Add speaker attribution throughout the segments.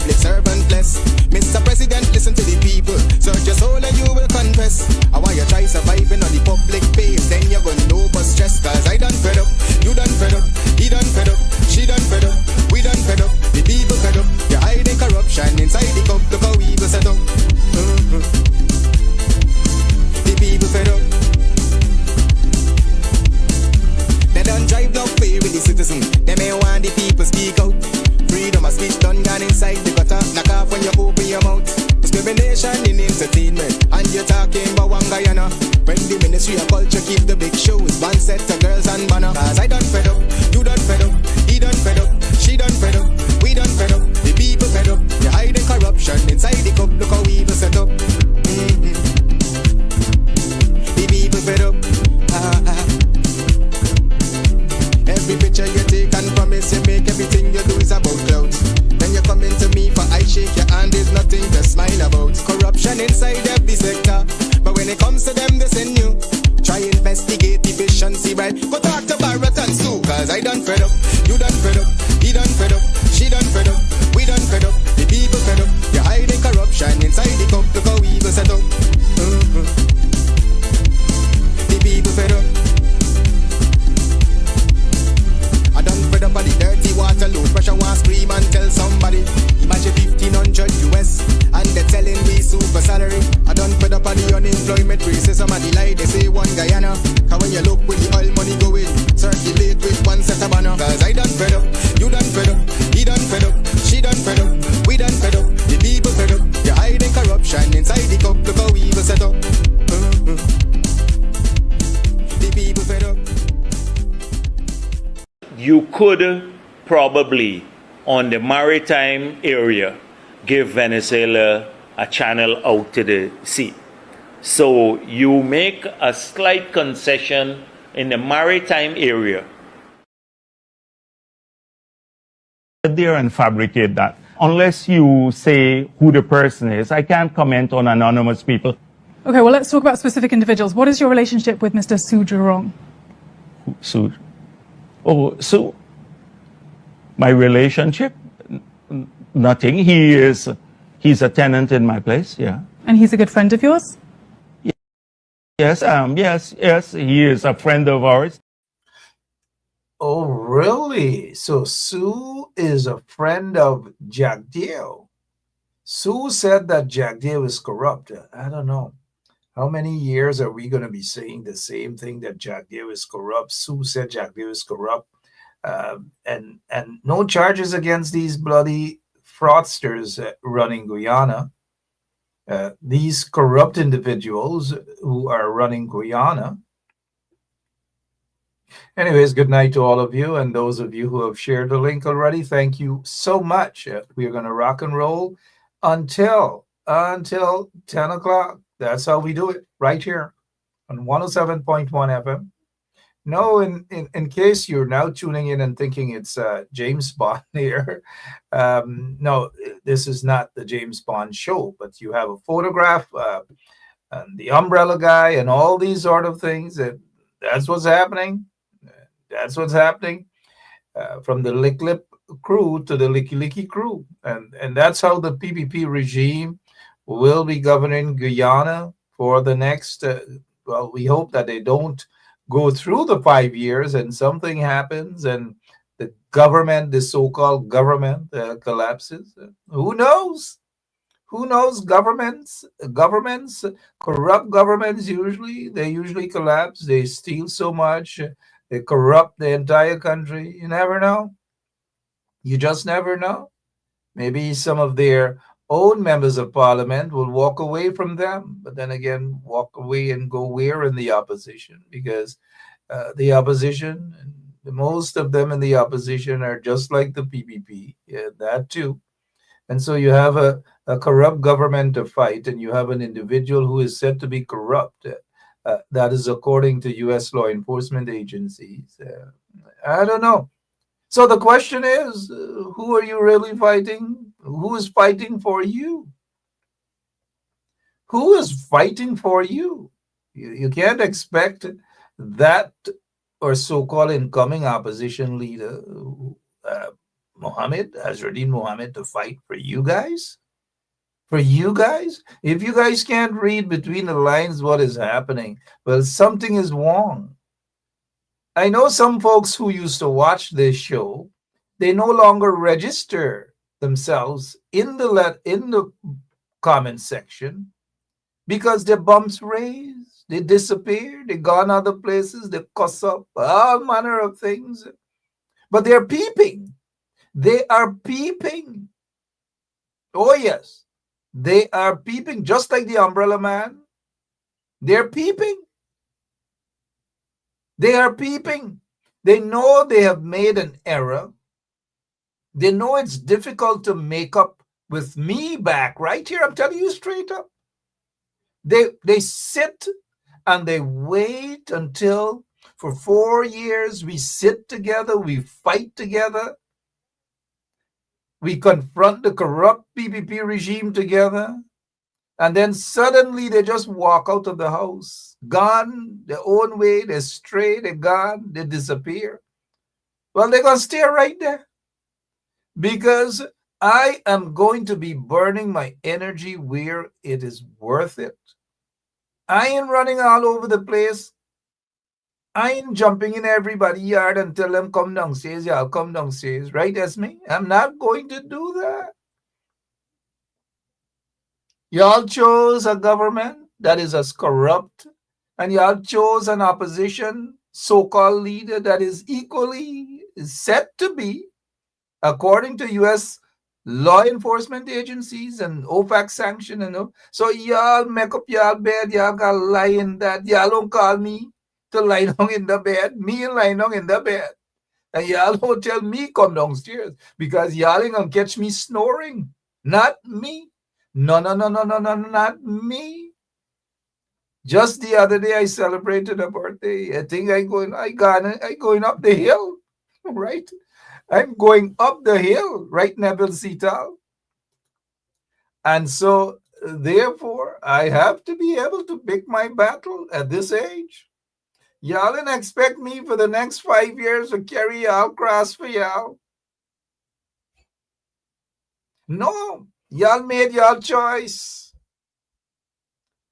Speaker 1: public servant less. Mr. President, listen to the people. Search your soul and you will confess. I want you try surviving on the public space. Then you're gonna know but stress. Cause I done fed up, you done fed up, he done fed up, she done fed up, we done fed up, the people fed up. You're hiding corruption inside the cup. Look how evil set up. The people fed up. They don't drive no fair with the citizen. They may want the people speak out. Freedom of speech done gone inside the gutter. Knock off when you open your mouth. Discrimination in entertainment. And you're talking about one Guyana. When the Ministry of Culture keep the big shows. One set of girls and banner. Cause I done fed up, you done fed up, he done fed up, she done fed up, we done fed up, the people fed up. You're hiding corruption inside the cup. Look how evil set up. The people fed up. Every picture you take and promise you make, everything you do is about clouds. Then you come into me for I shake your hand, there's nothing to smile about. Corruption inside every sector, but when it comes to them they send you. Try investigate efficiency, right? Go talk to Barrett and Sue. Cause I done fed up, you done fed up, he done fed up, she done fed up, we done fed up, the people fed up. You're hiding corruption inside the cup. Look how evil set up. The people fed up. Fed up on the dirty water, low pressure, want scream and tell somebody. Imagine 1500 US and they're telling me super salary. I done fed up on the unemployment racism and the lie they say one Guyana. Cause when you look with the oil money going, circulate with one set of banner. Cause I done fed up, you done fed up, he done fed up, she done fed up, we done fed up, the people fed up. You're hiding corruption inside the cup. Look how evil set up. The people fed up.
Speaker 2: You could probably, on the maritime area, give Venezuela a channel out to the sea. So you make a slight concession in the maritime area.
Speaker 3: There and fabricate that. Unless you say who the person is, I can't comment on anonymous people.
Speaker 4: Okay, well, let's talk about specific individuals. What is your relationship with Mr. Su Jurong?
Speaker 3: Su? Oh, so my relationship, nothing. He's a tenant in my place, yeah.
Speaker 4: And he's a good friend of yours?
Speaker 3: Yes, he is a friend of ours.
Speaker 5: Oh, really? So Sue is a friend of Jagdeo. Sue said that Jagdeo is corrupt. I don't know. How many years are we going to be saying the same thing, that Jagdeo is corrupt? Sue said Jagdeo is corrupt. And no charges against these bloody fraudsters running Guyana. These corrupt individuals who are running Guyana. Anyways, good night to all of you. And those of you who have shared the link already, thank you so much. We are going to rock and roll until 10 o'clock. That's how we do it, right here on 107.1 FM. No, in case you're now tuning in and thinking it's James Bond here, no, this is not the James Bond show, but you have a photograph and the umbrella guy and all these sort of things. That's what's happening. That's what's happening from the Lick Lip crew to the Licky Licky crew. And that's how the PPP regime will be governing Guyana for the next, well, we hope that they don't go through the 5 years and something happens and the government, the so-called government collapses. Who knows? Who knows? Governments, corrupt governments they usually collapse. They steal so much. They corrupt the entire country. You never know. You just never know. Maybe some of their own members of parliament will walk away from them, but then again, walk away and go where? In the opposition, because the opposition, most of them in the opposition are just like the PPP, yeah, that too. And so you have a corrupt government to fight, and you have an individual who is said to be corrupt. That is according to U.S. law enforcement agencies. I don't know. So the question is, who are you really fighting? Who is fighting for you? Who is fighting for you? You can't expect that or so-called incoming opposition leader Azruddin Mohammed, to fight for you guys? For you guys? If you guys can't read between the lines what is happening, well, something is wrong. I know some folks who used to watch this show, they no longer register themselves in the comment section because their bumps raised, they disappear, they gone other places, they cuss up, all manner of things. But they're peeping. They are peeping. Oh yes, they are peeping, just like the umbrella man. They're peeping. They are peeping. They know they have made an error. They know it's difficult to make up with me back right here. I'm telling you straight up. They sit and they wait until for 4 years we sit together, we fight together, we confront the corrupt PPP regime together, and then suddenly they just walk out of the house, gone their own way, they're stray, they're gone, they disappear. Well, they're going to stay right there because I am going to be burning my energy where it is worth it. I ain't running all over the place. I ain't jumping in everybody's yard and tell them come downstairs, y'all come downstairs, right, Esme? I'm not going to do that. Y'all chose a government that is as corrupt, and y'all chose an opposition so-called leader that is equally set to be, according to U.S. law enforcement agencies and OFAC sanction and all. So y'all make up y'all bed, y'all got lie in that. Y'all don't call me to lie down in the bed, me lie down in the bed. And y'all don't tell me come downstairs because y'all ain't gonna catch me snoring. Not me. No, not me. Just the other day I celebrated a birthday. I think I going up the hill, right? I'm going up the hill, right, Neville Sital? And so, therefore, I have to be able to pick my battle at this age. Y'all didn't expect me for the next 5 years to carry y'all cross for y'all. No, y'all made y'all choice.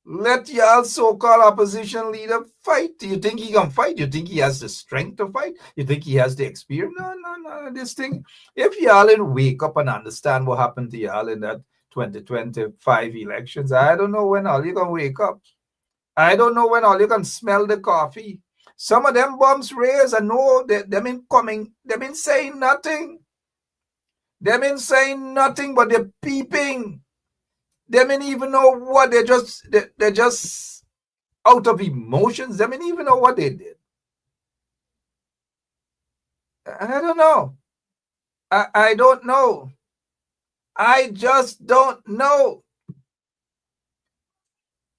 Speaker 5: Let y'all so-called opposition leader fight. Do you think he can fight? You think he has the strength to fight? You think he has the experience? No. This thing, if y'all didn't wake up and understand what happened to y'all in that 2025 elections, I don't know when all you gonna wake up. I don't know when all you can smell the coffee. Some of them bumps raised and know that they've been coming. They've been saying nothing. They've been saying nothing, but they're peeping. They may even know what they're just out of emotions. They may even know what they did. I don't know. I don't know. I just don't know.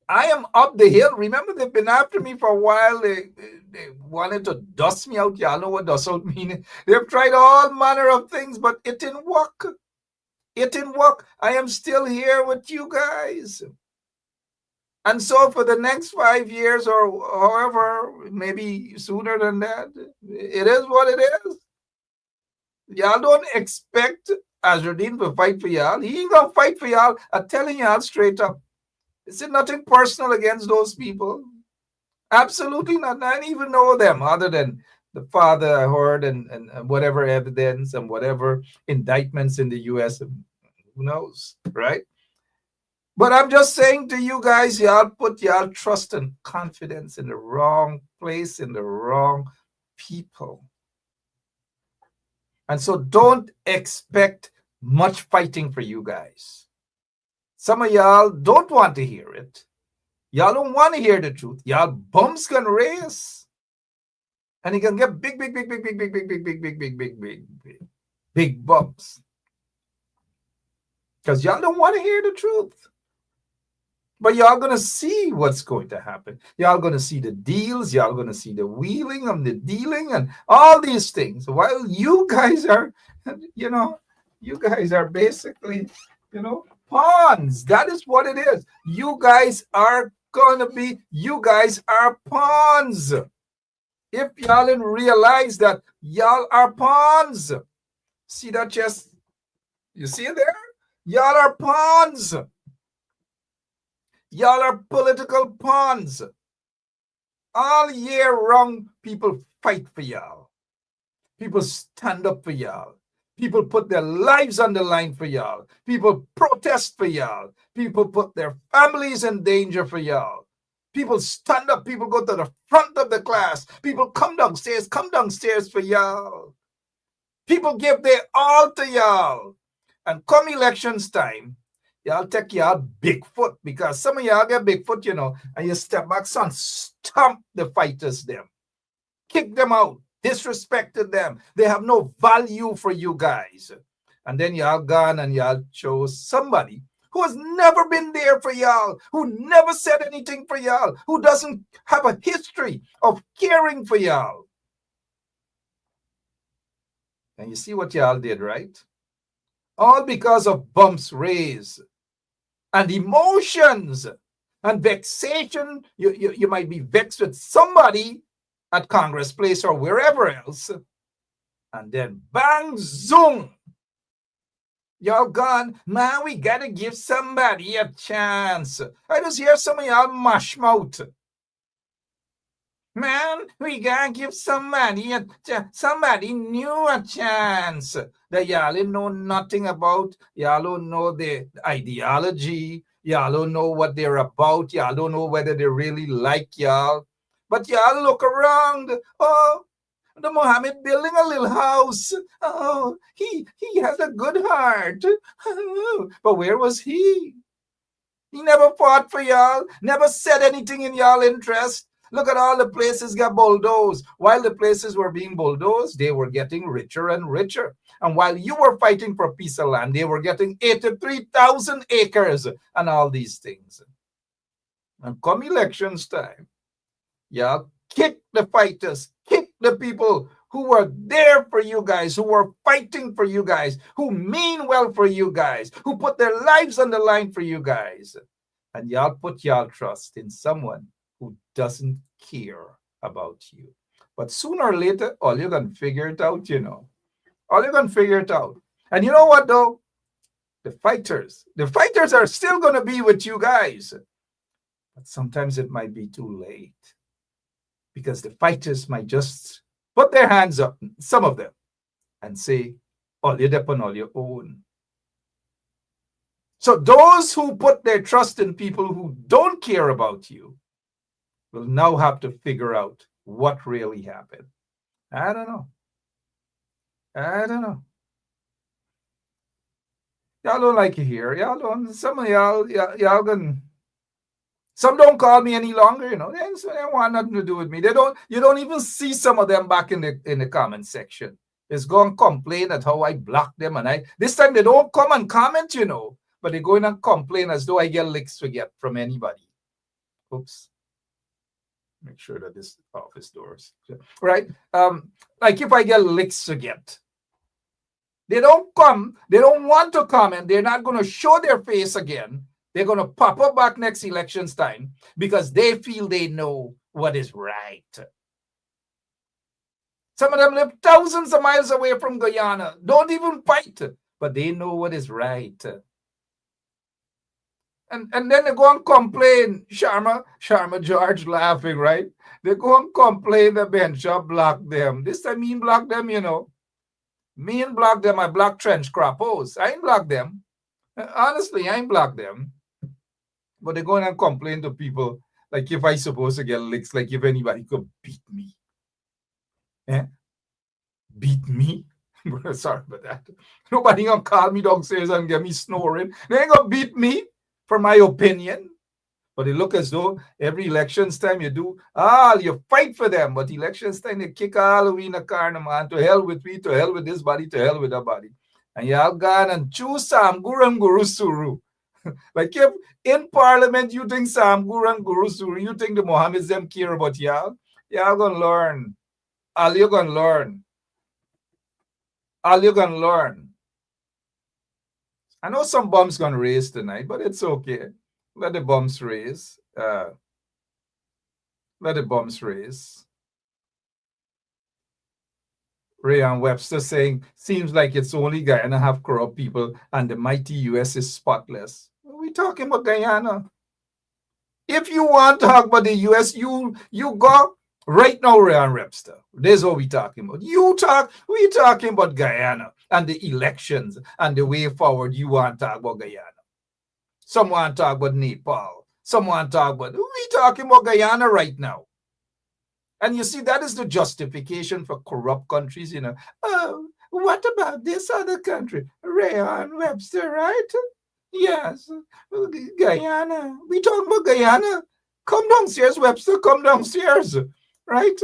Speaker 5: I am up the hill. Remember, they've been after me for a while. They wanted to dust me out. Y'all know what dust out means. They've tried all manner of things, but it didn't work. It didn't work. I am still here with you guys. And so for the next 5 years or however, maybe sooner than that, it is what it is. Y'all don't expect Azruddin to fight for y'all. He ain't gonna fight for y'all. I'm telling y'all straight up. It's nothing personal against those people. Absolutely not. I don't even know them other than the father I heard and whatever evidence and whatever indictments in the U.S. Who knows, right? But I'm just saying to you guys, y'all put y'all trust and confidence in the wrong place, in the wrong people. And so don't expect much fighting for you guys. Some of y'all don't want to hear it. Y'all don't want to hear the truth. Y'all bumps can race. And you can get big bumps. Because y'all don't want to hear the truth. But y'all going to see what's going to happen. Y'all going to see the deals. Y'all going to see the wheeling and the dealing and all these things. While you guys are, you guys are basically, pawns. That is what it is. You guys are pawns. If y'all didn't realize that y'all are pawns. See that chest? You see it there? Y'all are pawns. Y'all are political pawns. All year round, people fight for y'all. People stand up for y'all. People put their lives on the line for y'all. People protest for y'all. People put their families in danger for y'all. People stand up. People go to the front of the class. People come downstairs for y'all. People give their all to y'all. And come elections time, y'all take y'all Bigfoot, because some of y'all get Bigfoot, you know, and you step back, son, stomp the fighters them. Kick them out. Disrespected them. They have no value for you guys. And then y'all gone and y'all chose somebody who has never been there for y'all, who never said anything for y'all, who doesn't have a history of caring for y'all. And you see what y'all did, right? All because of bumps raised and emotions and vexation. You might be vexed with somebody at Congress Place or wherever else, and then bang, zoom, y'all gone. Man, we gotta give somebody a chance. I just hear some of y'all mash mouth. Man, we gotta give somebody new a chance that y'all didn't know nothing about. Y'all don't know the ideology. Y'all don't know what they're about. Y'all don't know whether they really like y'all. But y'all look around. Oh, the Mohammed building a little house. Oh, he has a good heart. But where was he? He never fought for y'all, never said anything in y'all interest. Look at all the places got bulldozed. While the places were being bulldozed, they were getting richer and richer. And while you were fighting for a piece of land, they were getting 83,000 acres and all these things. And come elections time, y'all kick the fighters, kick the people who were there for you guys, who were fighting for you guys, who mean well for you guys, who put their lives on the line for you guys. And y'all put y'all trust in someone who doesn't care about you. But sooner or later, all you're going to figure it out, you know. All you're going to figure it out. And you know what, though? The fighters are still going to be with you guys. But sometimes it might be too late. Because the fighters might just put their hands up, some of them, and say, all you're upon all your own. So those who put their trust in people who don't care about you will now have to figure out what really happened. I don't know. Y'all don't like it here. Y'all don't. Some of y'all gonna. Some don't call me any longer. You know, they want nothing to do with me. They don't. You don't even see some of them back in the comment section. It's going to complain at how I block them, and this time they don't come and comment. You know, but they go in and complain as though I get licks to get from anybody. Oops. Make sure that this office doors right. Like if I get licks to get, they don't come. They don't want to comment. They're not going to show their face again. They're going to pop up back next elections time because they feel they know what is right. Some of them live thousands of miles away from Guyana, don't even fight, but they know what is right. And then they go and complain. Sharma George laughing, right? They go and complain the bench block them. This time me block them, you know. Me and block them. I block trench crappos. I ain't block them. Honestly, I ain't block them. But they go and complain to people like if I supposed to get licks, like if anybody could beat me. Beat me? Sorry about that. Nobody gonna call me downstairs and get me snoring. They ain't gonna beat me for my opinion. But it look as though every elections time you fight for them. But elections time, they kick all the way in the car, man. To hell with me, to hell with this body, to hell with that body. And y'all gone and choose Sam Guru and Guru Suru. Like if in Parliament you think Sam Guru and Guru Suru, you think the Mohammeds them care about y'all? Y'all gonna learn. All you're gonna learn. All you're gonna learn. I know some bombs gonna raise tonight, but it's okay. Let the bombs raise. Let the bombs raise. Rayan Webster saying, seems like it's only Guyana have corrupt people and the mighty US is spotless. We talking about Guyana. If you want to talk about the US, you go right now, Rayan Webster. This is what we talking about. We talking about Guyana and the elections and the way forward. You want to talk about Guyana. Someone talk about Nepal. Someone talk about, we talking about Guyana right now. And you see, that is the justification for corrupt countries, you know. Oh, what about this other country? Rayan Webster, right? Yes. Guyana. We talking about Guyana. Come downstairs, Webster. Come downstairs. Right?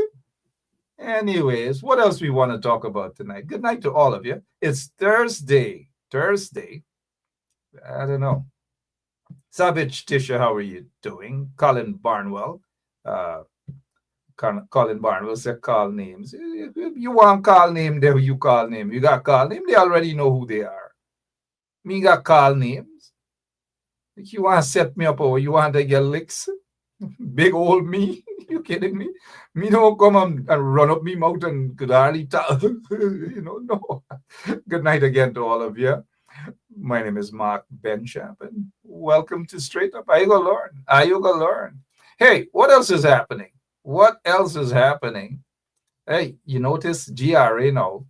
Speaker 5: Anyways, what else we want to talk about tonight? Good night to all of you. It's Thursday. I don't know. Savage Tisha, how are you doing? Colin Barnwell. Colin Barnwell said call names. If you want call name, there you call name. You got call name, they already know who they are. Me got call names. If you want to set me up or you want to get licks, big old me, you kidding me? Me don't come and run up me mouth and could hardly tell. No. Good night again to all of you. My name is Mark Benchap, and welcome to Straight Up. Are you gonna learn? Hey, what else is happening? Hey, you notice GRA now.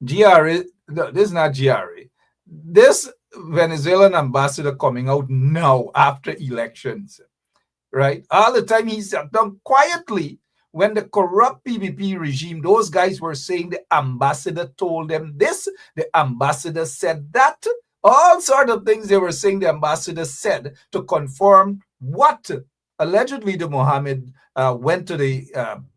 Speaker 5: GRA, no, this is not GRA. This Venezuelan ambassador coming out now after elections, right? All the time he sat down quietly when the corrupt PPP regime, those guys were saying the ambassador told them this, the ambassador said that, all sort of things they were saying the ambassador said to confirm what allegedly the Mohammed went to the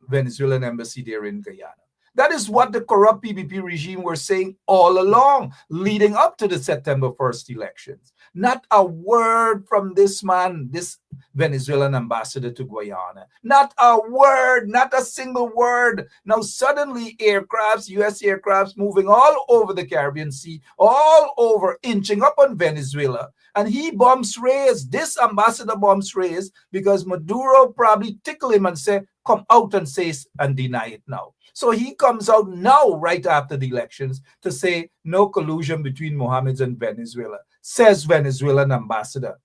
Speaker 5: Venezuelan embassy there in Guyana. That is what the corrupt PPP regime were saying all along, leading up to the September 1st elections. Not a word from this man, this Venezuelan ambassador to Guyana. Not a word, not a single word. Now suddenly aircrafts, US aircrafts moving all over the Caribbean Sea, all over, inching up on Venezuela. And he bombs Reyes, this ambassador bombs Reyes, because Maduro probably tickle him and say, come out and say and deny it now. So he comes out now, right after the elections, to say no collusion between Mohammeds and Venezuela, says Venezuelan ambassador.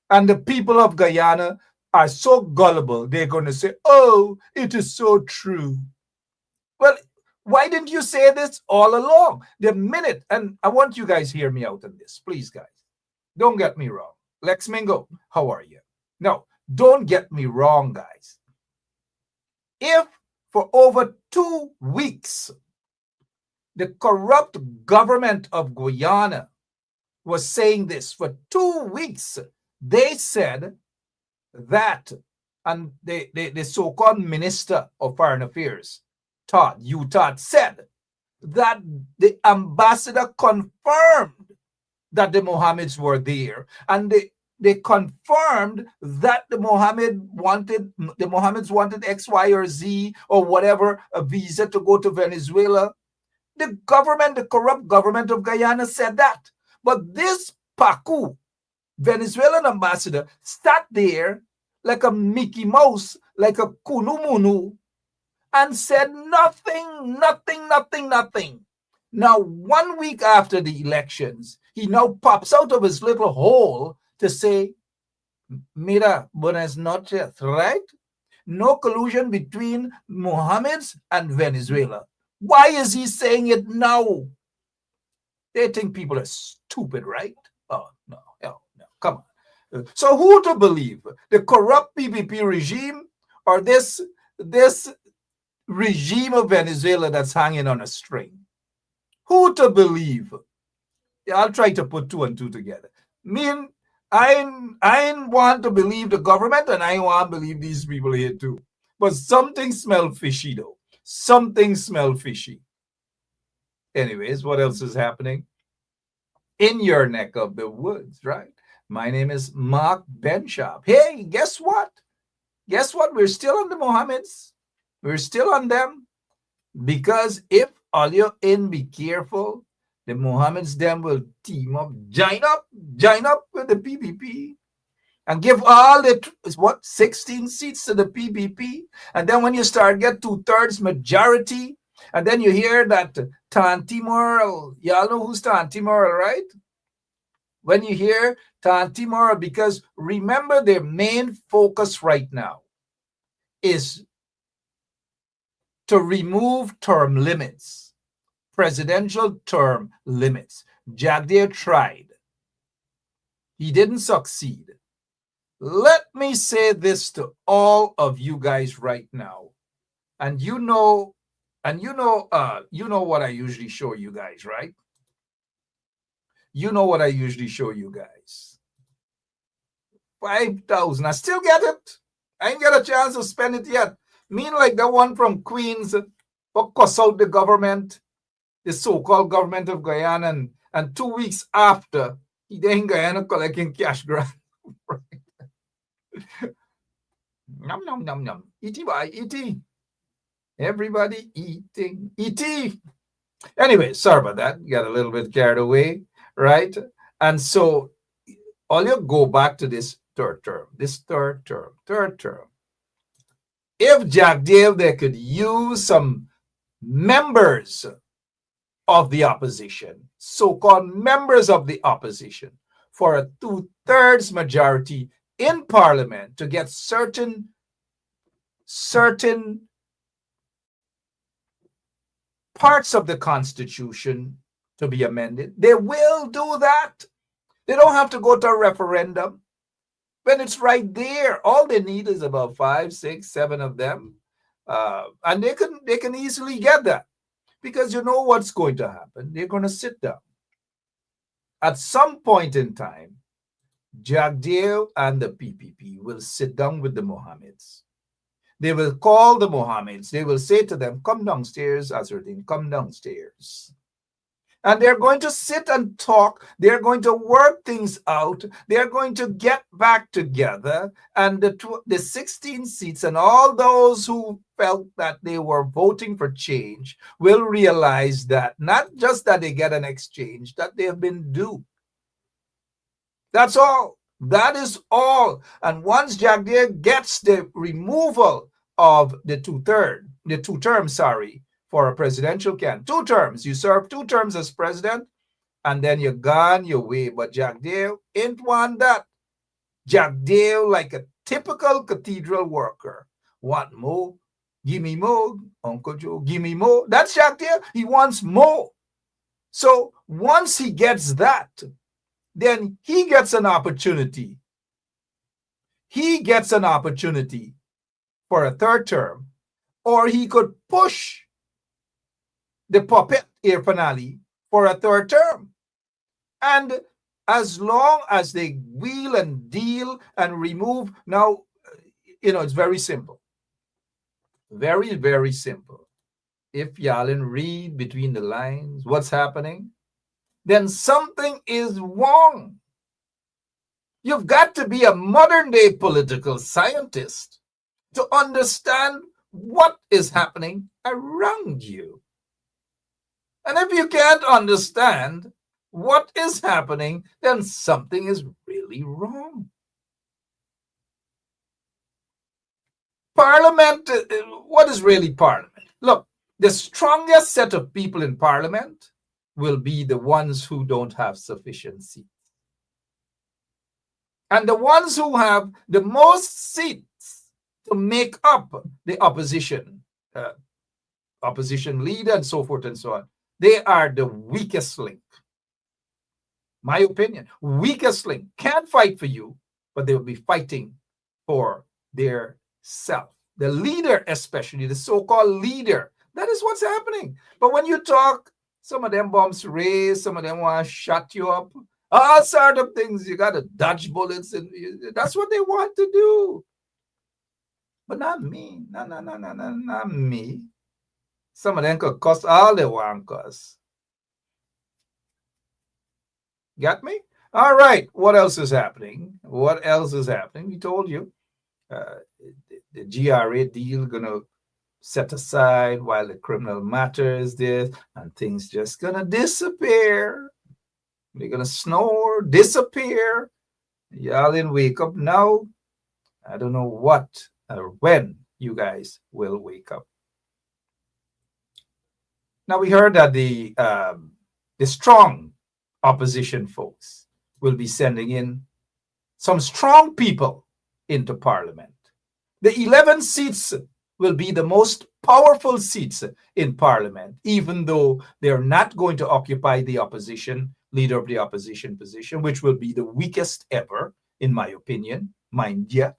Speaker 5: And the people of Guyana are so gullible, they're going to say, oh, it is so true. Well, why didn't you say this all along? The minute, and I want you guys to hear me out on this, please, guys. Don't get me wrong. Lex Mingo, how are you? No, don't get me wrong, guys. If for over 2 weeks, the corrupt government of Guyana was saying this, for 2 weeks, they said that, and the so-called Minister of Foreign Affairs, Todd, said that the ambassador confirmed that the Mohammeds were there, and they confirmed that the Mohammeds wanted X, Y, or Z, or whatever, a visa to go to Venezuela. The corrupt government of Guyana said that. But this PPPoo, Venezuelan ambassador, sat there like a Mickey Mouse, like a Kunumunu, and said nothing. Now, 1 week after the elections, he now pops out of his little hole to say, mira, buenas noches, right? No collusion between Mohammeds and Venezuela. Why is he saying it now? They think people are stupid, right? Oh, no, come on. So who to believe? The corrupt PPP regime or this regime of Venezuela that's hanging on a string? Who to believe? Yeah, I'll try to put 2 and 2 together. I want to believe the government, and I want to believe these people here too. But something smells fishy, though. Something smells fishy. Anyways, what else is happening in your neck of the woods, right? My name is Mark Benchop. Hey, guess what? We're still on the Mohammeds. We're still on them. Because if all you're in, be careful. The Mohammeds then will team up, join up with the PPP and give all the 16 seats to the PPP. And then when you start get 2/3 majority, And then you hear that Tanti Moral. Y'all know who's Tanti Moral, right? When you hear Tanti Moral, because remember their main focus right now is to remove term limits, presidential term limits. Jagdeo tried. He didn't succeed. Let me say this to all of you guys right now. And you know what I usually show you guys, right? You know what I usually show you guys. 5,000. I still get it. I ain't got a chance to spend it yet. Mean like the one from Queens who cuss out the government, the so-called government of Guyana, and 2 weeks after, he then in Guyana collecting cash grant. Nom nom nom nom. E.T. by E.T. Everybody eating E.T. Anyway, sorry about that. Got a little bit carried away, right? And so all you go back to this third term. If Jagdeo they could use some members of the opposition, so-called members of the opposition, for a 2/3 majority in Parliament to get certain parts of the Constitution to be amended, they will do that. They don't have to go to a referendum. When it's right there, all they need is about 5, 6, 7 of them, and they can easily get that, because you know what's going to happen. They're going to sit down. At some point in time, Jagdeo and the PPP will sit down with the Mohammeds. They will call the Mohammeds. They will say to them, come downstairs, Azruddin, come downstairs. And they're going to sit and talk. They're going to work things out. They're going to get back together. And the 16 seats and all those who felt that they were voting for change will realize that not just that they get an exchange, that they have been due. That's all. That is all. And once Jagdeo gets the removal of the two terms, for a presidential candidate, 2 terms, you serve 2 terms as president, and then you're gone your way. But Jagdeo ain't want that. Jagdeo, like a typical cathedral worker, want more, give me more, Uncle Joe, give me more. That's Jagdeo. He wants more. So once he gets that, then he gets an opportunity. He gets an opportunity for a 3rd term, or he could push the puppet Irfan Ali for a 3rd term. And as long as they wheel and deal and remove, now, it's very simple. Very, very simple. If Yalin read between the lines what's happening, then something is wrong. You've got to be a modern day political scientist to understand what is happening around you. And if you can't understand what is happening, then something is really wrong. Parliament, what is really Parliament? Look, the strongest set of people in Parliament will be the ones who don't have sufficient seats. And the ones who have the most seats to make up the opposition leader and so forth and so on, they are the weakest link. My opinion, weakest link. Can't fight for you, but they will be fighting for their self. The leader, especially the so-called leader, that is what's happening. But when you talk, some of them bombs raised, some of them want to shut you up, all sort of things. You got to dodge bullets, and that's what they want to do. But not me. Not me. Some of them could cuss all they want cuss. Got me? All right. What else is happening? We told you the GRA deal gonna set aside while the criminal matter is there, and things just gonna disappear. They're gonna snore, disappear. Y'all in wake up now. I don't know what or when you guys will wake up. Now we heard that the strong opposition folks will be sending in some strong people into Parliament. The 11 seats will be the most powerful seats in Parliament, even though they're not going to occupy the opposition, leader of the opposition position, which will be the weakest ever, in my opinion, mind you.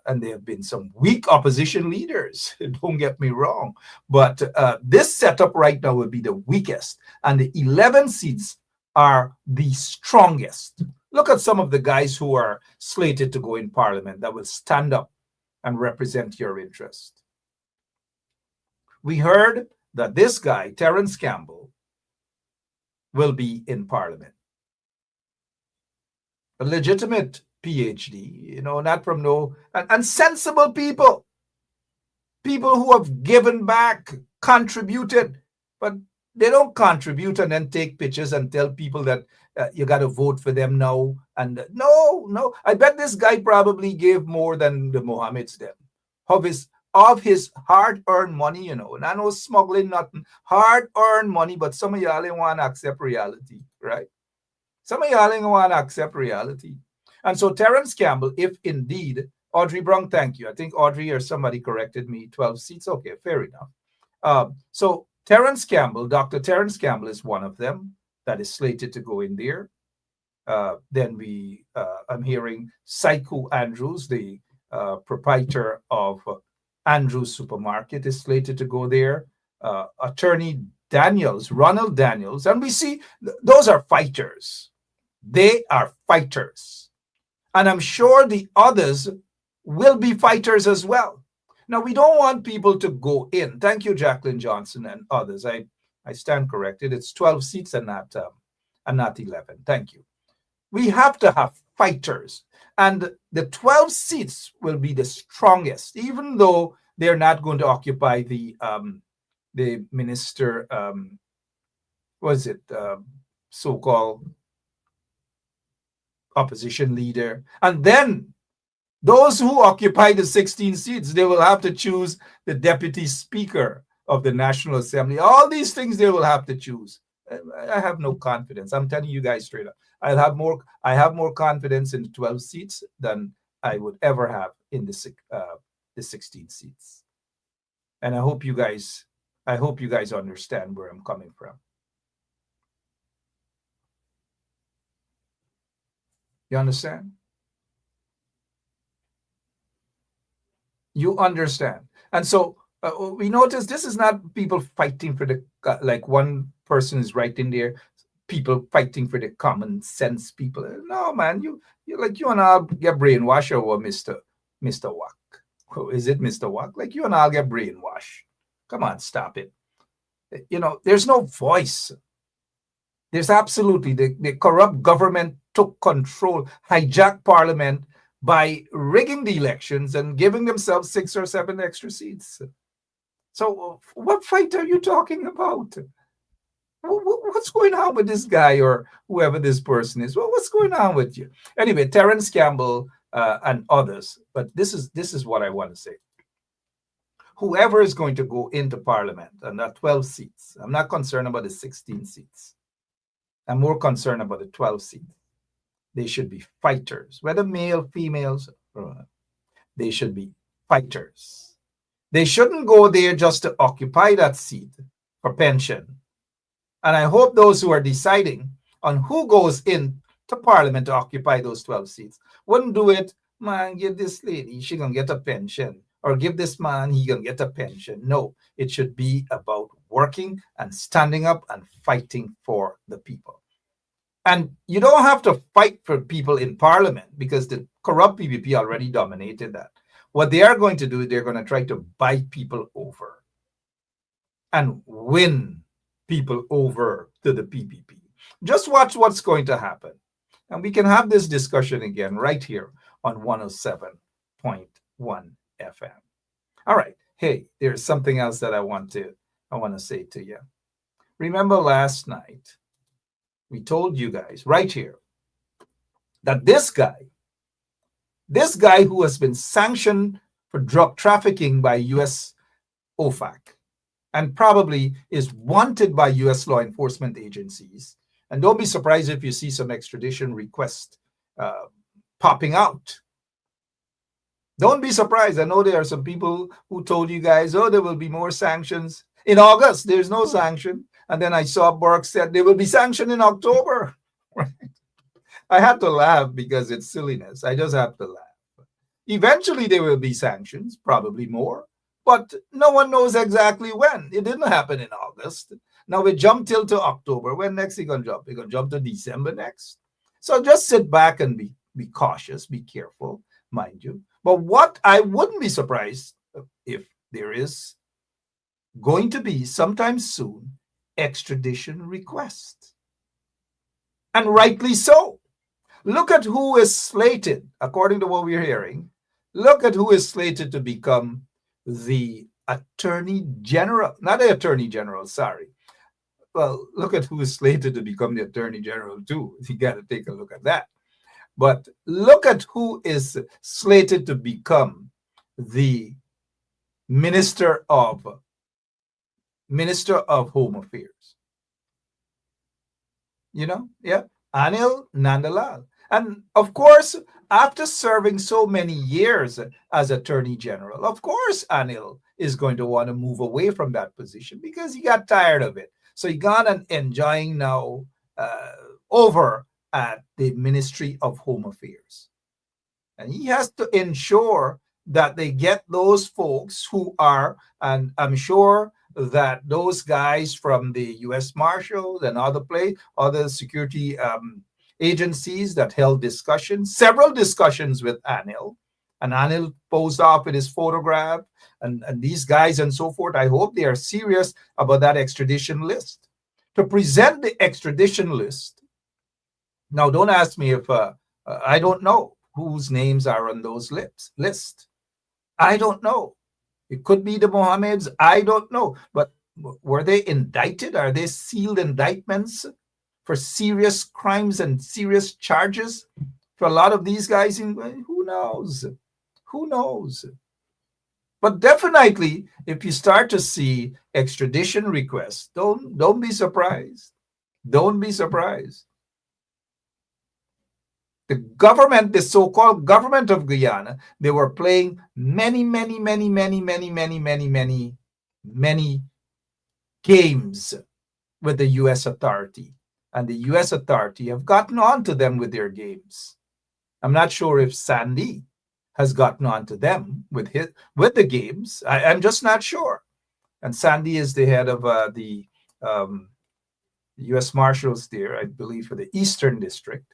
Speaker 5: And there have been some weak opposition leaders, don't get me wrong. But this setup right now will be the weakest. And the 11 seats are the strongest. Look at some of the guys who are slated to go in Parliament that will stand up and represent your interest. We heard that this guy, Terence Campbell, will be in Parliament. A legitimate PhD, not from and sensible people who have given back, contributed, but they don't contribute and then take pictures and tell people that you got to vote for them now. And no, I bet this guy probably gave more than the Mohammeds them of his hard-earned money, not no smuggling, nothing, hard-earned money. But some of y'all ain't want to accept reality, right? Some of y'all ain't want to accept reality. And so Terence Campbell, if indeed, Audrey Brown, thank you. I think Audrey or somebody corrected me, 12 seats. Okay, fair enough. So Terence Campbell, Dr. Terence Campbell is one of them that is slated to go in there. Then I'm hearing Saiku Andrews, the proprietor of Andrews Supermarket, is slated to go there. Attorney Daniels, Ronald Daniels, and we see those are fighters. They are fighters. And I'm sure the others will be fighters as well. Now, we don't want people to go in. Thank you, Jacqueline Johnson and others. I stand corrected. It's 12 seats and not 11. Thank you. We have to have fighters. And the 12 seats will be the strongest, even though they're not going to occupy the minister, so-called opposition leader. And then those who occupy the 16 seats, they will have to choose the deputy speaker of the National Assembly. All these things they will have to choose. I have no confidence. I'm telling you guys straight up. I have more confidence in the 12 seats than I would ever have in the 16 seats. And I hope you guys understand where I'm coming from. You understand? You understand. And so we notice this is not people fighting for like one person is right in there, people fighting for the common sense people. No, man, you and I'll get brainwashed over Mr. Wack. Is it Mr. Wack? Like you and I'll get brainwashed. Come on, stop it. There's no voice. There's absolutely, the corrupt government took control, hijacked Parliament by rigging the elections and giving themselves 6 or 7 extra seats. So what fight are you talking about? What's going on with this guy or whoever this person is? Well, what's going on with you? Anyway, Terence Campbell and others, but this is what I want to say. Whoever is going to go into Parliament and that 12 seats, I'm not concerned about the 16 seats. I'm more concerned about the 12 seats. They should be fighters, whether male, females, they should be fighters. They shouldn't go there just to occupy that seat for pension. And I hope those who are deciding on who goes in to Parliament to occupy those 12 seats wouldn't do it, man, give this lady, she gonna get a pension. Or give this man, he gonna get a pension. No, it should be about working and standing up and fighting for the people. And you don't have to fight for people in Parliament because the corrupt PPP already dominated that. What they are going to do, they're going to try to buy people over and win people over to the PPP. Just watch what's going to happen. And we can have this discussion again right here on 107.1 FM. All right. Hey, there's something else that I want to say to you. Remember last night, we told you guys right here that this guy who has been sanctioned for drug trafficking by US OFAC, and probably is wanted by U.S. law enforcement agencies. And don't be surprised if you see some extradition requests popping out. Don't be surprised. I know there are some people who told you guys, oh, there will be more sanctions. In August, there's no sanction. And then I saw Burke said there will be sanction in October. I had to laugh because it's silliness. I just have to laugh. Eventually, there will be sanctions, probably more. But no one knows exactly when. It didn't happen in August. Now we jump till to October. When next are you going to jump? You're going to jump to December next? So just sit back and be cautious, be careful, mind you. But what I wouldn't be surprised if there is going to be sometime soon extradition request. And rightly so. Look at who is slated, according to what we're hearing. Look at who is slated to become the Attorney General. Not the Attorney General, sorry. Well, look at who is slated to become the Attorney General too. You got to take a look at that. But look at who is slated to become the Minister of Home Affairs. You know, yeah, Anil Nandalal. And of course, after serving so many years as Attorney General, of course, Anil is going to want to move away from that position because he got tired of it. So he got an enjoying now over at the Ministry of Home Affairs. And he has to ensure that they get those folks who are, and I'm sure that those guys from the U.S. Marshals and other security agencies that held several discussions with Anil, and Anil posed off with his photograph, and these guys and so forth. I hope they are serious about that extradition list. To present the extradition list, now don't ask me if I don't know whose names are on those list. I don't know. It could be the Mohammeds. I don't know. But were they indicted? Are they sealed indictments for serious crimes and serious charges for a lot of these guys? Who knows? Who knows? But definitely, if you start to see extradition requests, don't be surprised. Don't be surprised. The government, the so-called government of Guyana, they were playing many games with the U.S. authority. And the U.S. authority have gotten on to them with their games. I'm not sure if Sandy has gotten on to them with the games. I'm just not sure. And Sandy is the head of the U.S. Marshals there, I believe, for the Eastern District.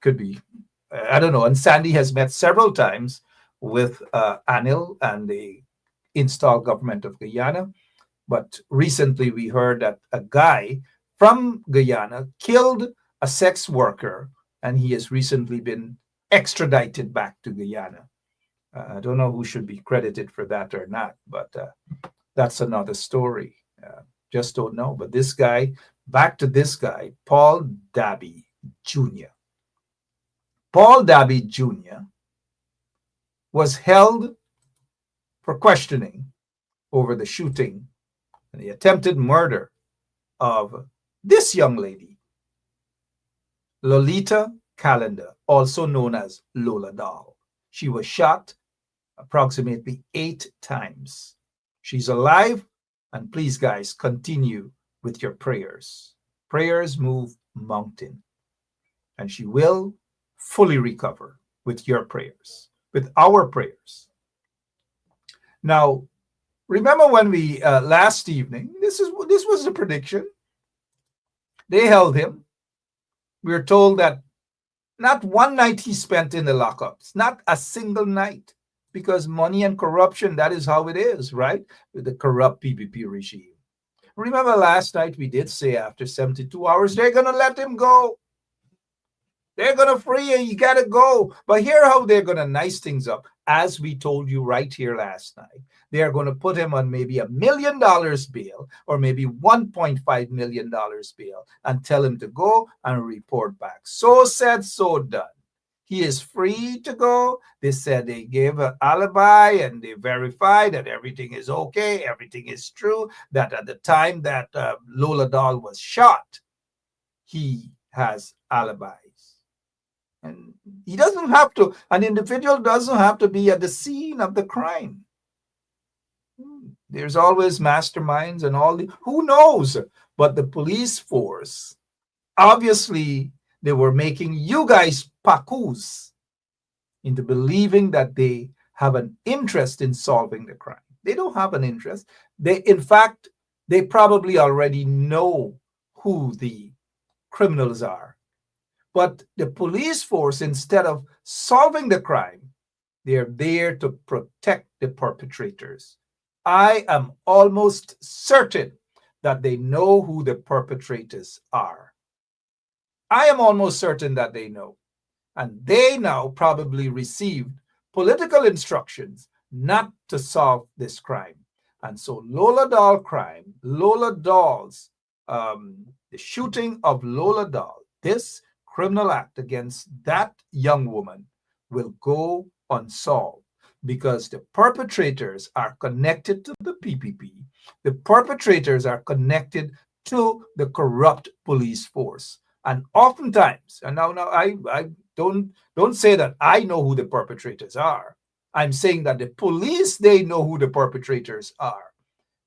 Speaker 5: Could be, I don't know. And Sandy has met several times with Anil and the installed government of Guyana. But recently we heard that a guy from Guyana killed a sex worker, and he has recently been extradited back to Guyana. I don't know who should be credited for that or not, but that's another story. Just don't know. But this guy, back to this guy, Paul Dabby Jr. Paul Dabby Jr. was held for questioning over the shooting and the attempted murder of this young lady, Lolita Calendar, also known as Lola Dahl. She was shot approximately 8 times. She's alive, and please, guys, continue with your prayers. Prayers move mountain, and she will fully recover with your prayers, with our prayers. Now, remember when we last evening, this was the prediction. They held him. We were told that not one night he spent in the lockups, not a single night, because money and corruption, that is how it is, right? With the corrupt PPP regime. Remember last night we did say after 72 hours, they're going to let him go. They're going to free you. You got to go. But here how they're going to nice things up. As we told you right here last night, they are going to put him on maybe $1 million bail or maybe $1.5 million bail and tell him to go and report back. So said, so done. He is free to go. They said they gave an alibi and they verified that everything is okay, everything is true, that at the time that Lola Doll was shot, he has alibis. And he doesn't have to, an individual doesn't have to be at the scene of the crime. There's always masterminds and all the, who knows? But the police force, obviously, they were making you guys pakus into believing that they have an interest in solving the crime. They don't have an interest. In fact, they probably already know who the criminals are. But the police force, instead of solving the crime, they're there to protect the perpetrators. I am almost certain that they know who the perpetrators are. I am almost certain that they know. And they now probably received political instructions not to solve this crime. And so Lola Doll crime, Lola Doll's, the shooting of Lola Doll, this criminal act against that young woman will go unsolved because the perpetrators are connected to the PPP. The perpetrators are connected to the corrupt police force. And oftentimes, and now I don't say that I know who the perpetrators are. I'm saying that the police, they know who the perpetrators are.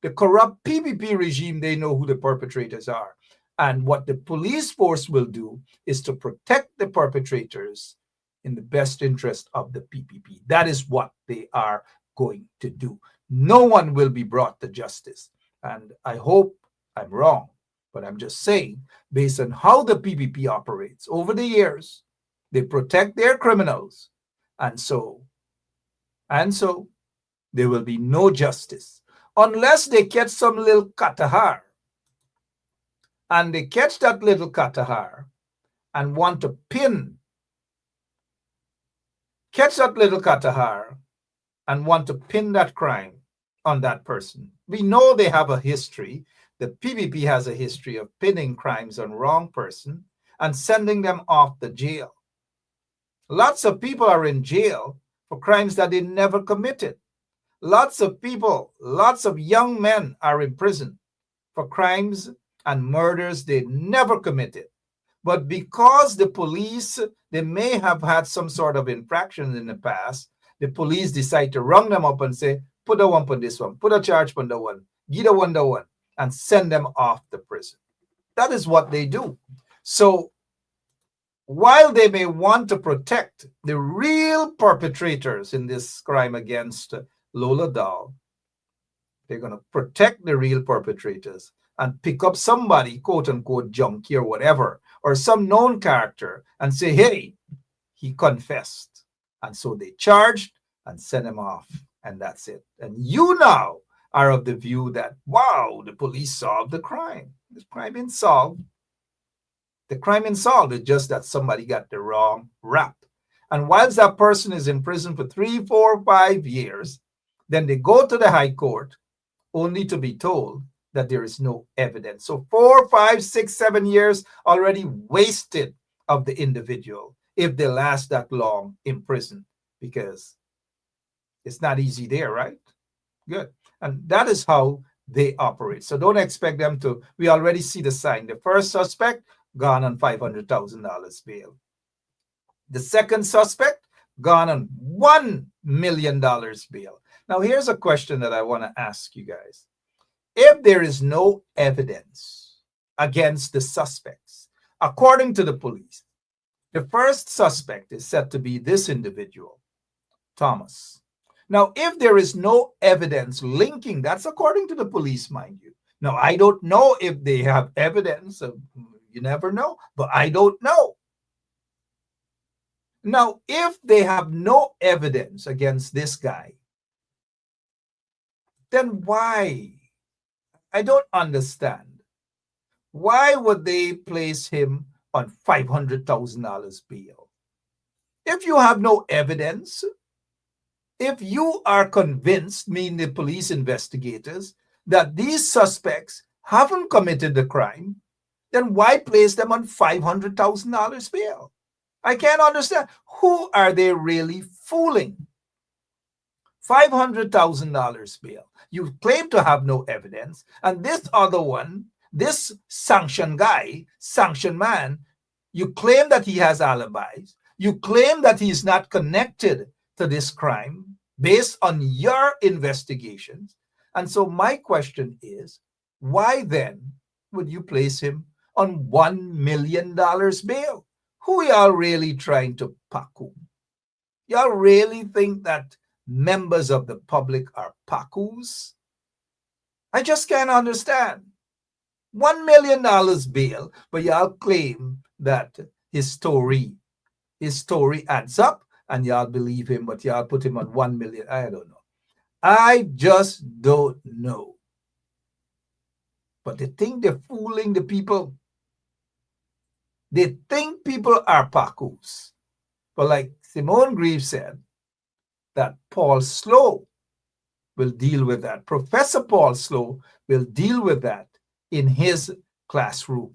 Speaker 5: The corrupt PPP regime, they know who the perpetrators are. And what the police force will do is to protect the perpetrators in the best interest of the PPP. That is what they are going to do. No one will be brought to justice. And I hope I'm wrong, but I'm just saying, based on how the PPP operates over the years, they protect their criminals. And so there will be no justice unless they catch some little katahar. And they catch that little katahar and want to catch that little katahar and want to pin that crime on that person. We know they have a history. The PPP has a history of pinning crimes on wrong person and sending them off to jail. Lots of people are in jail for crimes that they never committed. Lots of people, lots of young men are in prison for crimes and murders they never committed. But because the police, they may have had some sort of infraction in the past, the police decide to rung them up and say, put a one on this one, put a charge on the one, get a one, and send them off to prison. That is what they do. So while they may want to protect the real perpetrators in this crime against Lola Doll, they're going to protect the real perpetrators and pick up somebody, quote unquote, junkie or whatever, or some known character and say, hey, he confessed. And so they charged and sent him off. And that's it. And you now are of the view that, wow, the police solved the crime. The crime is solved. The crime is solved. It's just that somebody got the wrong rap. And whilst that person is in prison for 3, 4, 5 years, then they go to the high court only to be told that there is no evidence. So 4, 5, 6, 7 years already wasted of the individual if they last that long in prison, because it's not easy there, right? Good. And that is how they operate. So don't expect them to, we already see the sign. The first suspect gone on $500,000 bail. The second suspect gone on $1 million bail. Now here's a question that I want to ask you guys. If there is no evidence against the suspects, according to the police, the first suspect is said to be this individual, Thomas. Now, if there is no evidence linking, that's according to the police, mind you. Now, I don't know if they have evidence. You never know, but I don't know. Now, if they have no evidence against this guy, then why? I don't understand. Why would they place him on $500,000 bail? If you have no evidence, if you are convinced, meaning the police investigators, that these suspects haven't committed the crime, then why place them on $500,000 bail? I can't understand. Who are they really fooling? $500,000 bail. You claim to have no evidence. And this other one, this sanction guy, sanction man, you claim that he has alibis. You claim that he is not connected to this crime based on your investigations. And so my question is, why then would you place him on $1 million bail? Who y'all really trying to paku? Y'all really think that members of the public are pakus? I just can't understand. $1 million bail, but y'all claim that his story adds up and y'all believe him, but y'all put him on 1 million. I don't know. I just don't know. But they think they're fooling the people. They think people are pakus. But like Simone Greaves said, that Paul Slow will deal with that. Professor Paul Slow will deal with that in his classroom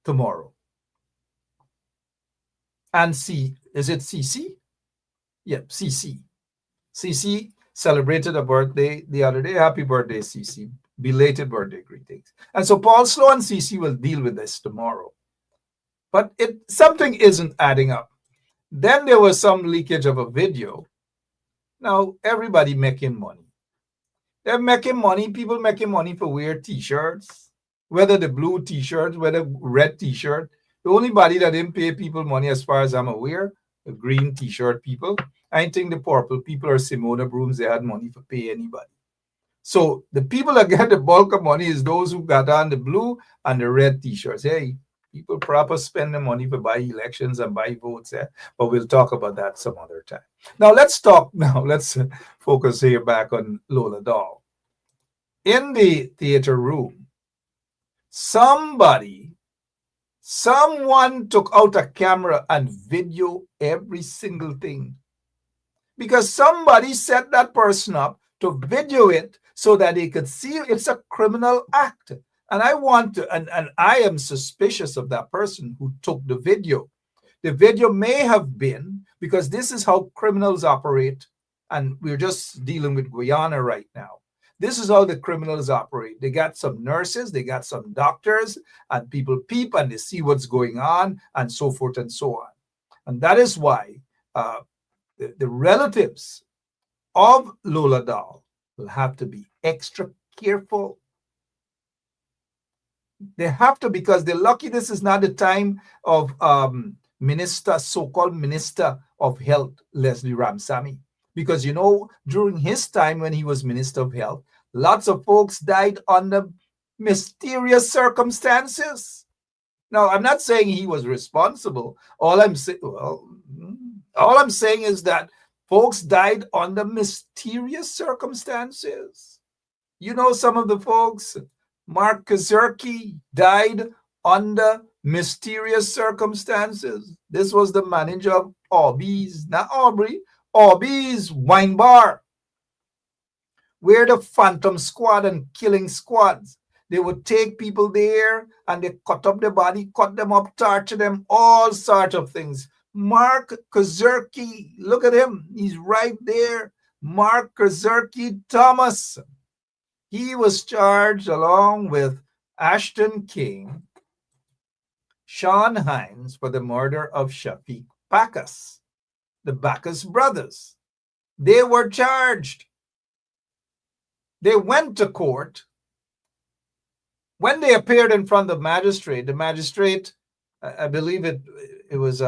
Speaker 5: tomorrow. And is it CC? Yep, CC. CC celebrated a birthday the other day. Happy birthday, CC. Belated birthday greetings. And so Paul Slow and CC will deal with this tomorrow. But something isn't adding up. Then there was some leakage of a video. Now, everybody making money. They're making money. People making money for wear T-shirts, whether the blue T-shirt, whether red T-shirt. The only body that didn't pay people money, as far as I'm aware, the green T-shirt people. I think the purple people or Simona Brooms, they had money for pay anybody. So the people that get the bulk of money is those who got on the blue and the red T-shirts. Hey, people proper spend the money for buy elections and buy votes. But we'll talk about that some other time. Now, let's focus here back on Lola Doll. In the theater room, someone took out a camera and video every single thing. Because somebody set that person up to video it so that they could see it's a criminal act. And I want to, and I am suspicious of that person who took the video. The video may have been, because this is how criminals operate, and we're just dealing with Guyana right now. This is how the criminals operate. They got some nurses, they got some doctors, and people peep and they see what's going on, and so forth and so on. And that is why the relatives of Lola Doll will have to be extra careful. They have to, because they're lucky this is not the time of so-called Minister of Health, Leslie Ramsamy. Because, during his time when he was Minister of Health, lots of folks died under mysterious circumstances. Now, I'm not saying he was responsible. All I'm saying is that folks died under mysterious circumstances. Some of the folks, Mark Kazerki died under mysterious circumstances. This was the manager of Aubrey's wine bar, where the Phantom Squad and killing squads, they would take people there and they cut up the body, cut them up, torture them, all sorts of things. Mark Kazerki, look at him. He's right there. Mark Kazerki Thomas. He was charged along with Ashton King, Sean Hines, for the murder of Shafiq Bacchus, the Bacchus brothers. They were charged. They went to court. When they appeared in front of the magistrate, I believe it was,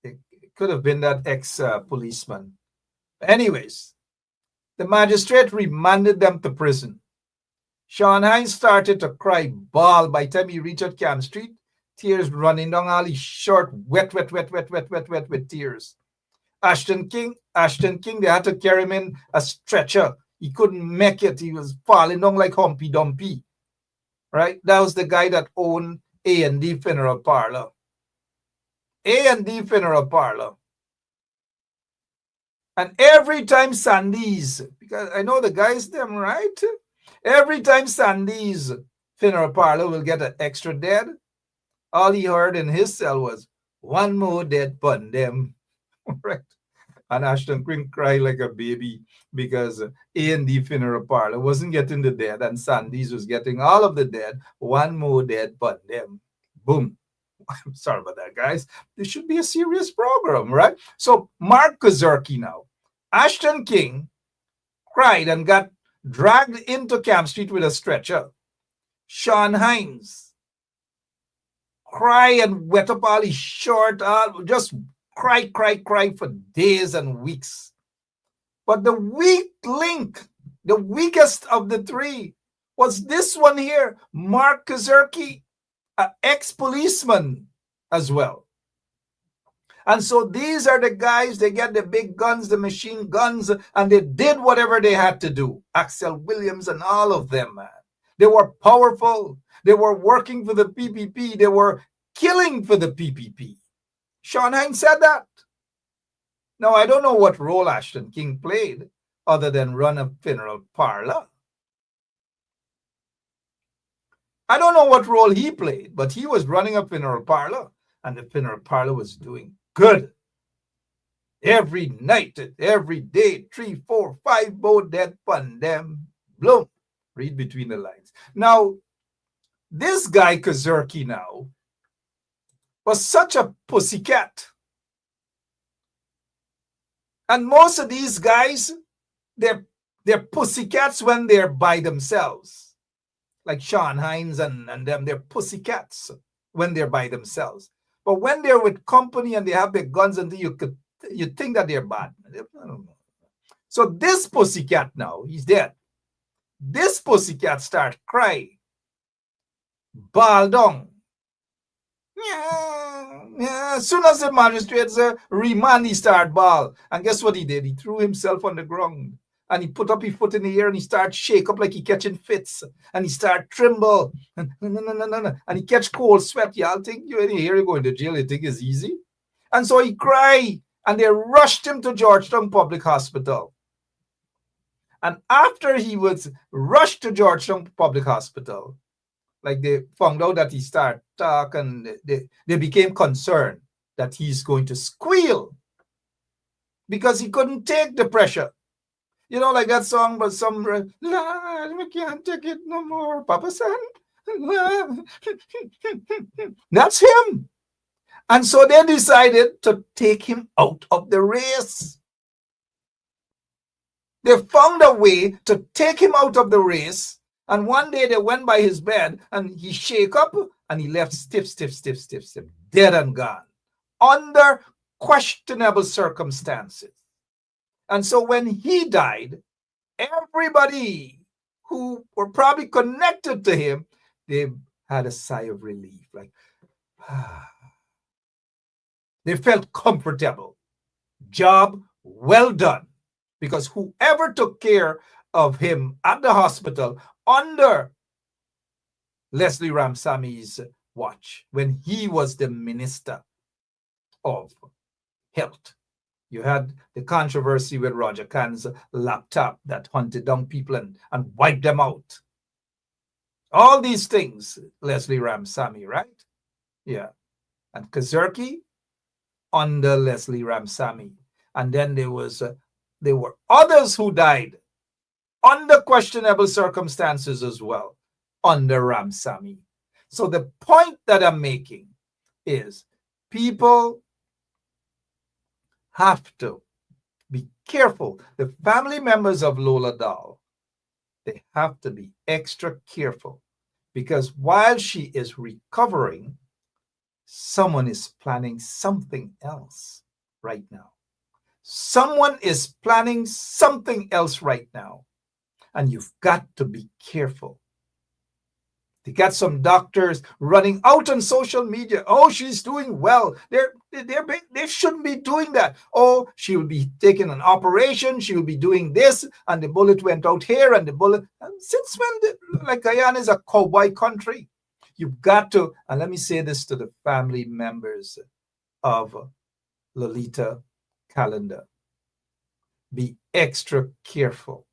Speaker 5: it could have been that ex-policeman. Anyways, the magistrate remanded them to prison. Sean Hines started to cry, bawl. By the time he reached at Camp Street, tears running down all his shirt, wet with tears. Ashton King, they had to carry him in a stretcher. He couldn't make it. He was falling down like Humpy Dumpy. Right? That was the guy that owned A&D Funeral Parlor. A&D Funeral Parlor. And every time Sandy's, because I know the guys them, right? Every time Sandy's Funeral Parlor will get an extra dead, all he heard in his cell was, one more dead pun them. Right? And Ashton Quinn cried like a baby because A&D funeral parlor wasn't getting the dead and Sandys was getting all of the dead. One more dead pun them. Boom. I'm sorry about that, guys. This should be a serious program, right? So Mark Kazurki now. Ashton King cried and got dragged into Camp Street with a stretcher. Sean Hines cry and wet up all his shirt, just cry for days and weeks. But the weak link, the weakest of the three, was this one here, Mark Kazurki, an ex-policeman as well. And so these are the guys, they get the big guns, the machine guns, and they did whatever they had to do. Axel Williams and all of them, man. They were powerful. They were working for the PPP. They were killing for the PPP. Sean Hines said that. Now, I don't know what role Ashton King played other than run a funeral parlor. I don't know what role he played, but he was running a funeral parlor, and the funeral parlor was doing good. Every night, every day, 3, 4, 5 more dead pun them. Bloom. Read between the lines. Now, this guy Kazurki now was such a pussycat. And most of these guys, they're pussycats when they're by themselves. Like Sean Hines and them, they're pussycats when they're by themselves. But when they're with company and they have their guns, and you think that they're bad. I don't know. So this pussycat now, he's dead. This pussycat start crying. Ball down. As soon as the magistrates remand, he start ball. And guess what he did? He threw himself on the ground. And he put up his foot in the air and he start shake up like he catching fits. And he start tremble. And he catch cold sweat. Y'all think you here you go into jail, you think it's easy? And so he cried. And they rushed him to Georgetown Public Hospital. And after he was rushed to Georgetown Public Hospital, like they found out that he started talking, and they became concerned that he's going to squeal because he couldn't take the pressure. You know, like that song, but some, we can't take it no more, Papa San. That's him. And so they decided to take him out of the race. They found a way to take him out of the race. And one day they went by his bed and he shake up and he left stiff, dead and gone, under questionable circumstances. And so when he died, everybody who were probably connected to him, they had a sigh of relief, like, they felt comfortable. Job well done. Because whoever took care of him at the hospital under Leslie Ramsami's watch, when he was the Minister of Health. You had the controversy with Roger Khan's laptop that hunted down people and wiped them out. All these things, Leslie Ramsamy, right? Yeah. And Kazurki under Leslie Ramsamy. And then there were others who died under questionable circumstances as well, under Ramsamy. So the point that I'm making is people have to be careful. The family members of Lola Dahl, they have to be extra careful because while she is recovering, someone is planning something else right now. Someone is planning something else right now. And you've got to be careful. They got some doctors running out on social media. Oh, she's doing well. They shouldn't be doing that. Oh, she will be taking an operation. She will be doing this. And the bullet went out here and the bullet. And since when, Guyana is a cowboy country, you've got to, and let me say this to the family members of Lolita Calendar. Be extra careful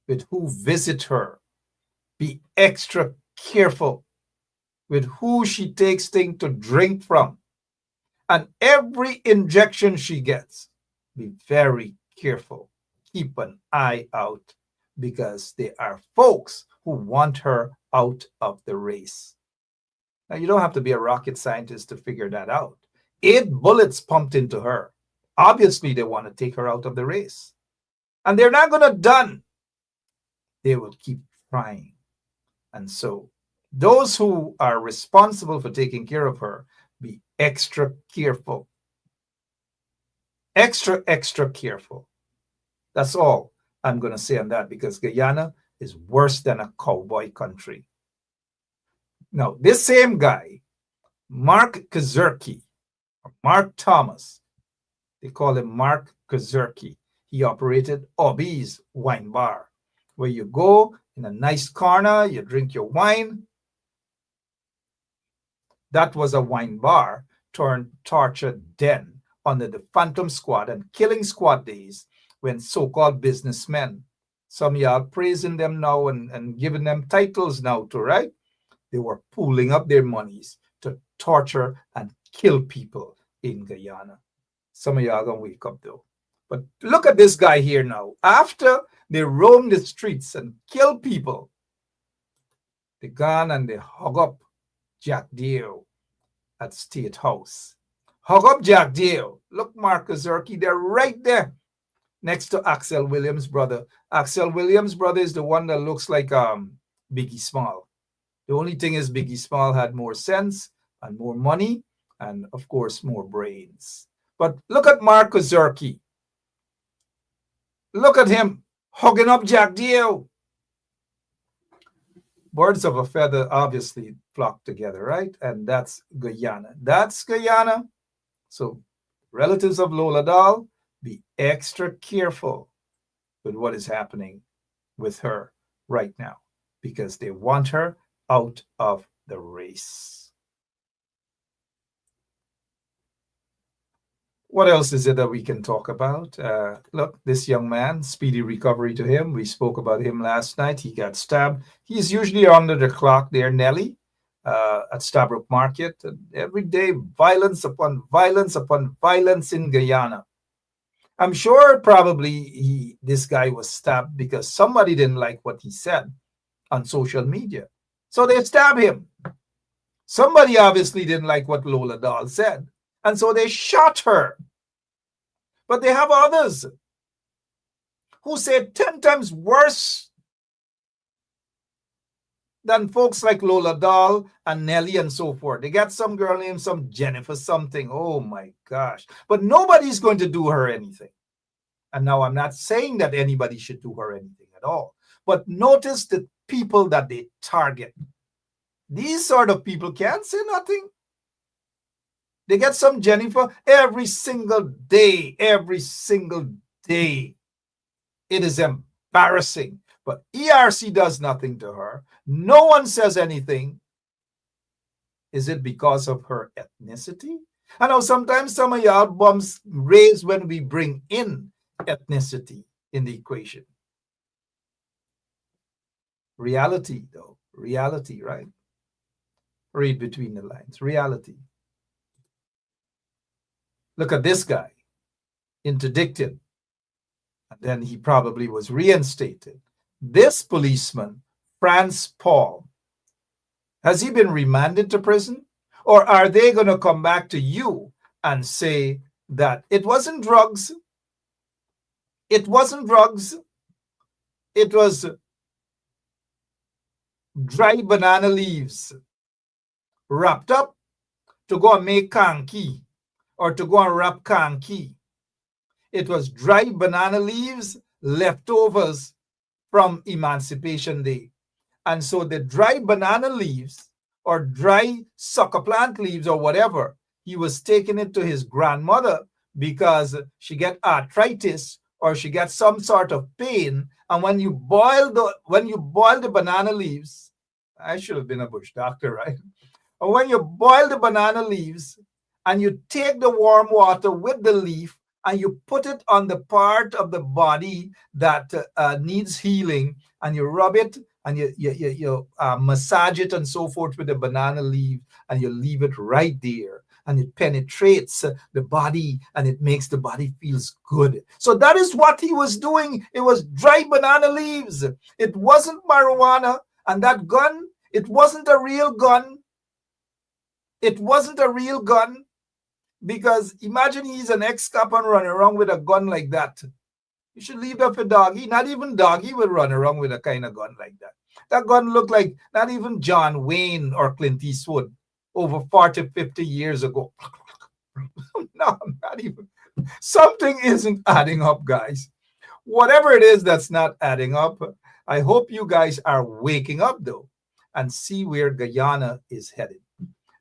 Speaker 5: with who visit her. Be extra careful with who she takes things to drink from. And every injection she gets, be very careful. Keep an eye out, because there are folks who want her out of the race. Now, you don't have to be a rocket scientist to figure that out. 8 bullets pumped into her. Obviously, they want to take her out of the race. And they're not going to done. They will keep trying. And so those who are responsible for taking care of her, be extra careful. Extra careful. That's all I'm going to say on that, because Guyana is worse than a cowboy country. Now, this same guy, Mark Kazurki, Mark Thomas, they call him Mark Kazurki. He operated Obi's Wine Bar, where you go in a nice corner, you drink your wine. That was a wine bar turned torture den under the Phantom Squad and Killing Squad days, when so-called businessmen, some of y'all praising them now and giving them titles now too, right? They were pooling up their monies to torture and kill people in Guyana. Some of y'all gonna wake up though. But look at this guy here now. After they roam the streets and kill people, they gone and they hug up Jack Dale at State House. Hug up Jack Dale. Look, Mark Kazurki, they're right there next to Axel Williams' brother. Axel Williams' brother is the one that looks like Biggie Small. The only thing is Biggie Small had more sense and more money and, of course, more brains. But look at Mark Kazurki. Look at him hugging up Jack Dale. Birds of a feather obviously flock together, right? And that's Guyana. That's Guyana. So relatives of Lola Dahl, be extra careful with what is happening with her right now, because they want her out of the race. What else is it that we can talk about? Look, this young man, speedy recovery to him. We spoke about him last night. He got stabbed. He's usually under the clock there, Nelly, at Stabrook Market. And every day, violence upon violence upon violence in Guyana. I'm sure probably this guy was stabbed because somebody didn't like what he said on social media. So they stabbed him. Somebody obviously didn't like what Lola Dahl said. And so they shot her. But they have others who said 10 times worse than folks like Lola Dahl and Nelly and so forth. They got some girl named some Jennifer something. Oh my gosh. But nobody's going to do her anything. And now I'm not saying that anybody should do her anything at all. But notice the people that they target. These sort of people can't say nothing. They get some Jennifer every single day. Every single day. It is embarrassing. But ERC does nothing to her. No one says anything. Is it because of her ethnicity? I know sometimes some of y'all bums raise when we bring in ethnicity in the equation. Reality, though. Reality, right? Read between the lines. Reality. Look at this guy. Interdicted. And then he probably was reinstated. This policeman, Franz Paul, has he been remanded to prison? Or are they going to come back to you and say that it wasn't drugs? It wasn't drugs. It was dry banana leaves wrapped up to go and make kanki or to go and wrap kanki. It was dry banana leaves, leftovers from Emancipation Day. And so the dry banana leaves or dry sucker plant leaves or whatever, he was taking it to his grandmother because she get arthritis or she gets some sort of pain. And when you boil the banana leaves, I should have been a bush doctor, right? Or when you boil the banana leaves and you take the warm water with the leaf and you put it on the part of the body that needs healing and you rub it and you massage it and so forth with the banana leaf, and you leave it right there, and it penetrates the body, and it makes the body feels good. So that is what he was doing. It was dry banana leaves. It wasn't marijuana. And that gun, it wasn't a real gun. It wasn't a real gun, because imagine he's an ex-cop and running around with a gun like that. You should leave that for Doggy. Not even Doggy would run around with a kind of gun like that. That gun looked like not even John Wayne or Clint Eastwood over 40, 50 years ago. No, not even. Something isn't adding up, guys. Whatever it is that's not adding up, I hope you guys are waking up, though, and see where Guyana is headed.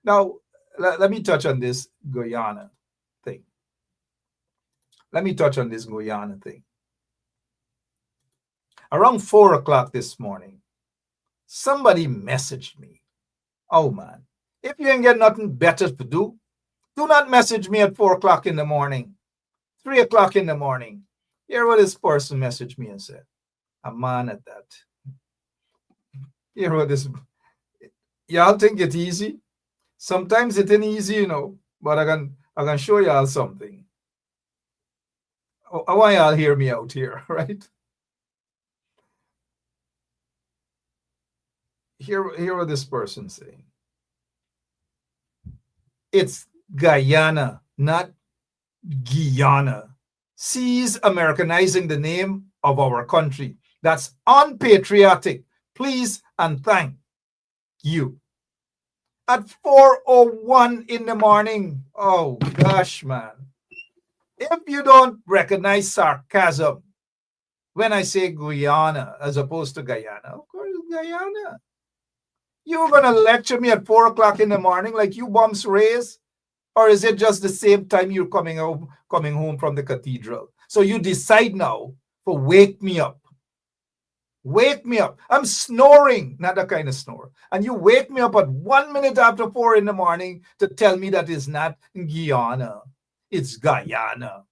Speaker 5: Now, let me touch on this Guyana thing. Around 4 o'clock this morning, somebody messaged me. Oh, man. If you ain't got nothing better to do not message me at 4 o'clock in the morning, 3 o'clock in the morning. Hear what this person messaged me and said. A man at that. Hear what this... Y'all think it's easy? Sometimes it ain't easy, you know, but I can show y'all something. I want y'all hear me out here, right? Hear what this person's saying. It's Guyana, not Guyana. Cease Americanizing the name of our country. That's unpatriotic. Please and thank you. At 4:01 in the morning. Oh, gosh, man. If you don't recognize sarcasm when I say Guyana as opposed to Guyana, of course, Guyana. You're going to lecture me at 4 o'clock in the morning like you bumps raise? Or is it just the same time you're coming home from the cathedral? So you decide now for wake me up. Wake me up. I'm snoring, not that kind of snore. And you wake me up at 1 minute after 4 in the morning to tell me that it's not Guyana. It's Guyana.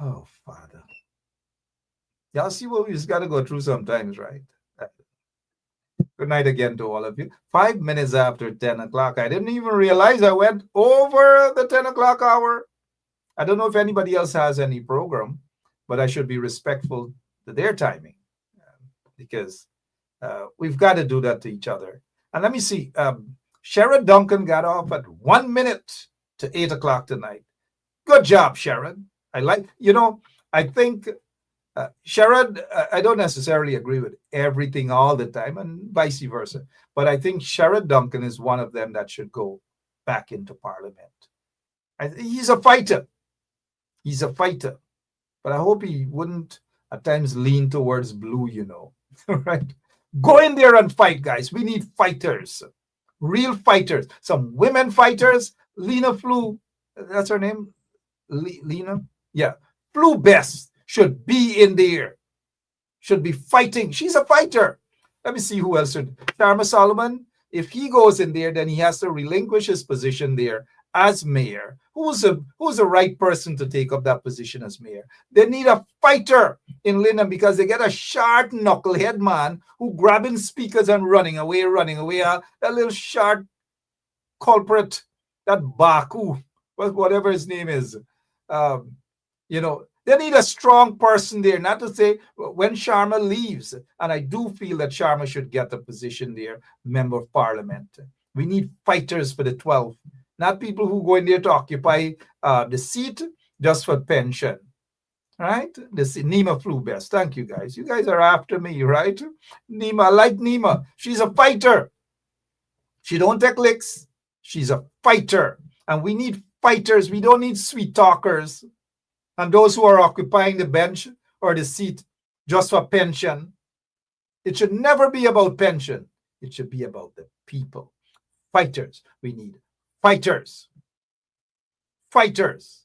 Speaker 5: Oh, Father. Y'all see what we just got to go through sometimes, right? Good night again to all of you. 5 minutes after 10 o'clock. I didn't even realize I went over the 10 o'clock hour. I don't know if anybody else has any program, but I should be respectful to their timing because we've got to do that to each other. And let me see. Sherrod Duncan got off at 1 minute to 8 o'clock tonight. Good job, Sherrod. I think Sherrod, I don't necessarily agree with everything all the time and vice versa, but I think Sherrod Duncan is one of them that should go back into Parliament. He's a fighter. He's a fighter. But I hope he wouldn't at times lean towards blue, you know, right? Go in there and fight, guys. We need fighters, real fighters, some women fighters. Lena Flew, that's her name? Lena? Yeah. Flew Best should be in there, should be fighting. She's a fighter. Let me see who else should. Sharma Solomon, if he goes in there, then he has to relinquish his position there as mayor. Who's the right person to take up that position as mayor? They need a fighter in Lynham because they get a short knucklehead man who grabbing speakers and running away. That little short culprit, that Baku, whatever his name is. They need a strong person there, not to say when Sharma leaves, and I do feel that Sharma should get the position there, member of Parliament. We need fighters for the 12, not people who go in there to occupy the seat just for pension, right? Nima Flew Best. Thank you, guys. You guys are after me, right? Nima, I like Nima. She's a fighter. She don't take licks. She's a fighter. And we need fighters. We don't need sweet talkers. And those who are occupying the bench or the seat just for pension. It should never be about pension. It should be about the people. Fighters. We need fighters. Fighters.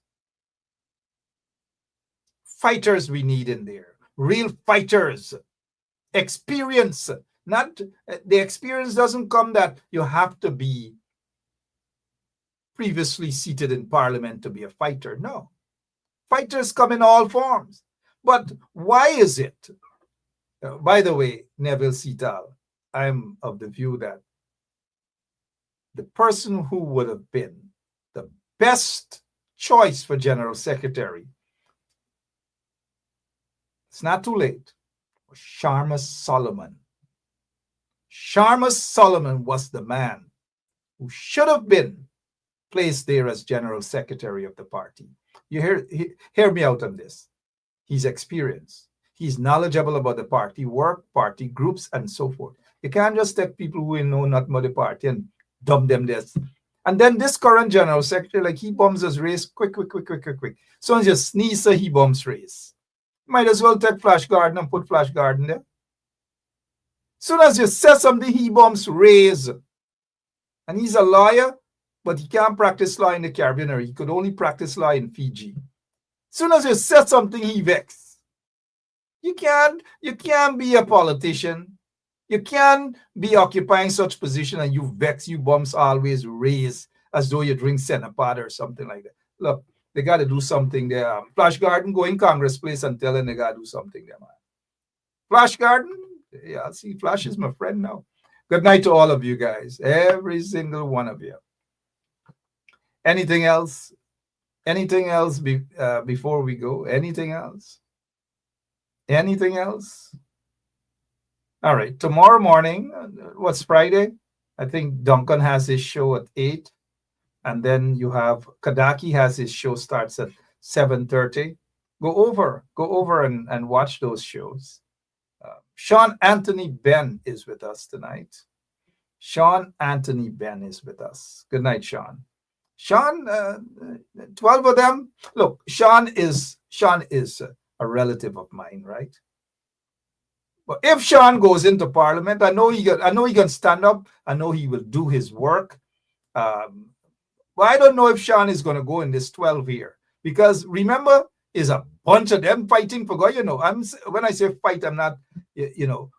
Speaker 5: Fighters we need in there. Real fighters. Experience. Not the experience doesn't come that you have to be previously seated in Parliament to be a fighter. No. Fighters come in all forms. But why is it By the way, Neville Seatal, I'm of the view that the person who would have been the best choice for General Secretary, it's not too late, was Sharma Solomon. Sharma Solomon was the man who should have been placed there as General Secretary of the party. You hear me out on this. He's experienced. He's knowledgeable about the party work, party groups, and so forth. You can't just take people who know nothing about the party and dump them this. And then this current General Secretary, like he bombs his race quick. So as you sneeze, so he bombs race. Might as well take Flash Garden and put Flash Garden there. Soon as you say something, he bombs race. And he's a lawyer, but he can't practice law in the Caribbean, or he could only practice law in Fiji. Soon as you say something, he vexes. You can't be a politician. You can't be occupying such position and you vex, you bums always raise as though you drink Senapad or something like that. Look, they got to do something there. Flash Garden, go in Congress Place and tell them they got to do something there, man. Flash Garden, yeah, see, Flash is my friend now. Good night to all of you guys, every single one of you. Anything else? Anything else before we go? Anything else? Anything else? All right. Tomorrow morning, what's Friday? I think Duncan has his show at 8. And then you have Kadaki has his show starts at 7:30. Go over and watch those shows. Sean Anthony Ben is with us tonight. Sean Anthony Ben is with us. Good night, Sean. Sean, 12 of them. Look, Sean is a relative of mine, right? But if Sean goes into Parliament, I know he can stand up. I know he will do his work. But I don't know if Sean is going to go in this 12 here, because remember, is a bunch of them fighting for God. When I say fight, I'm not,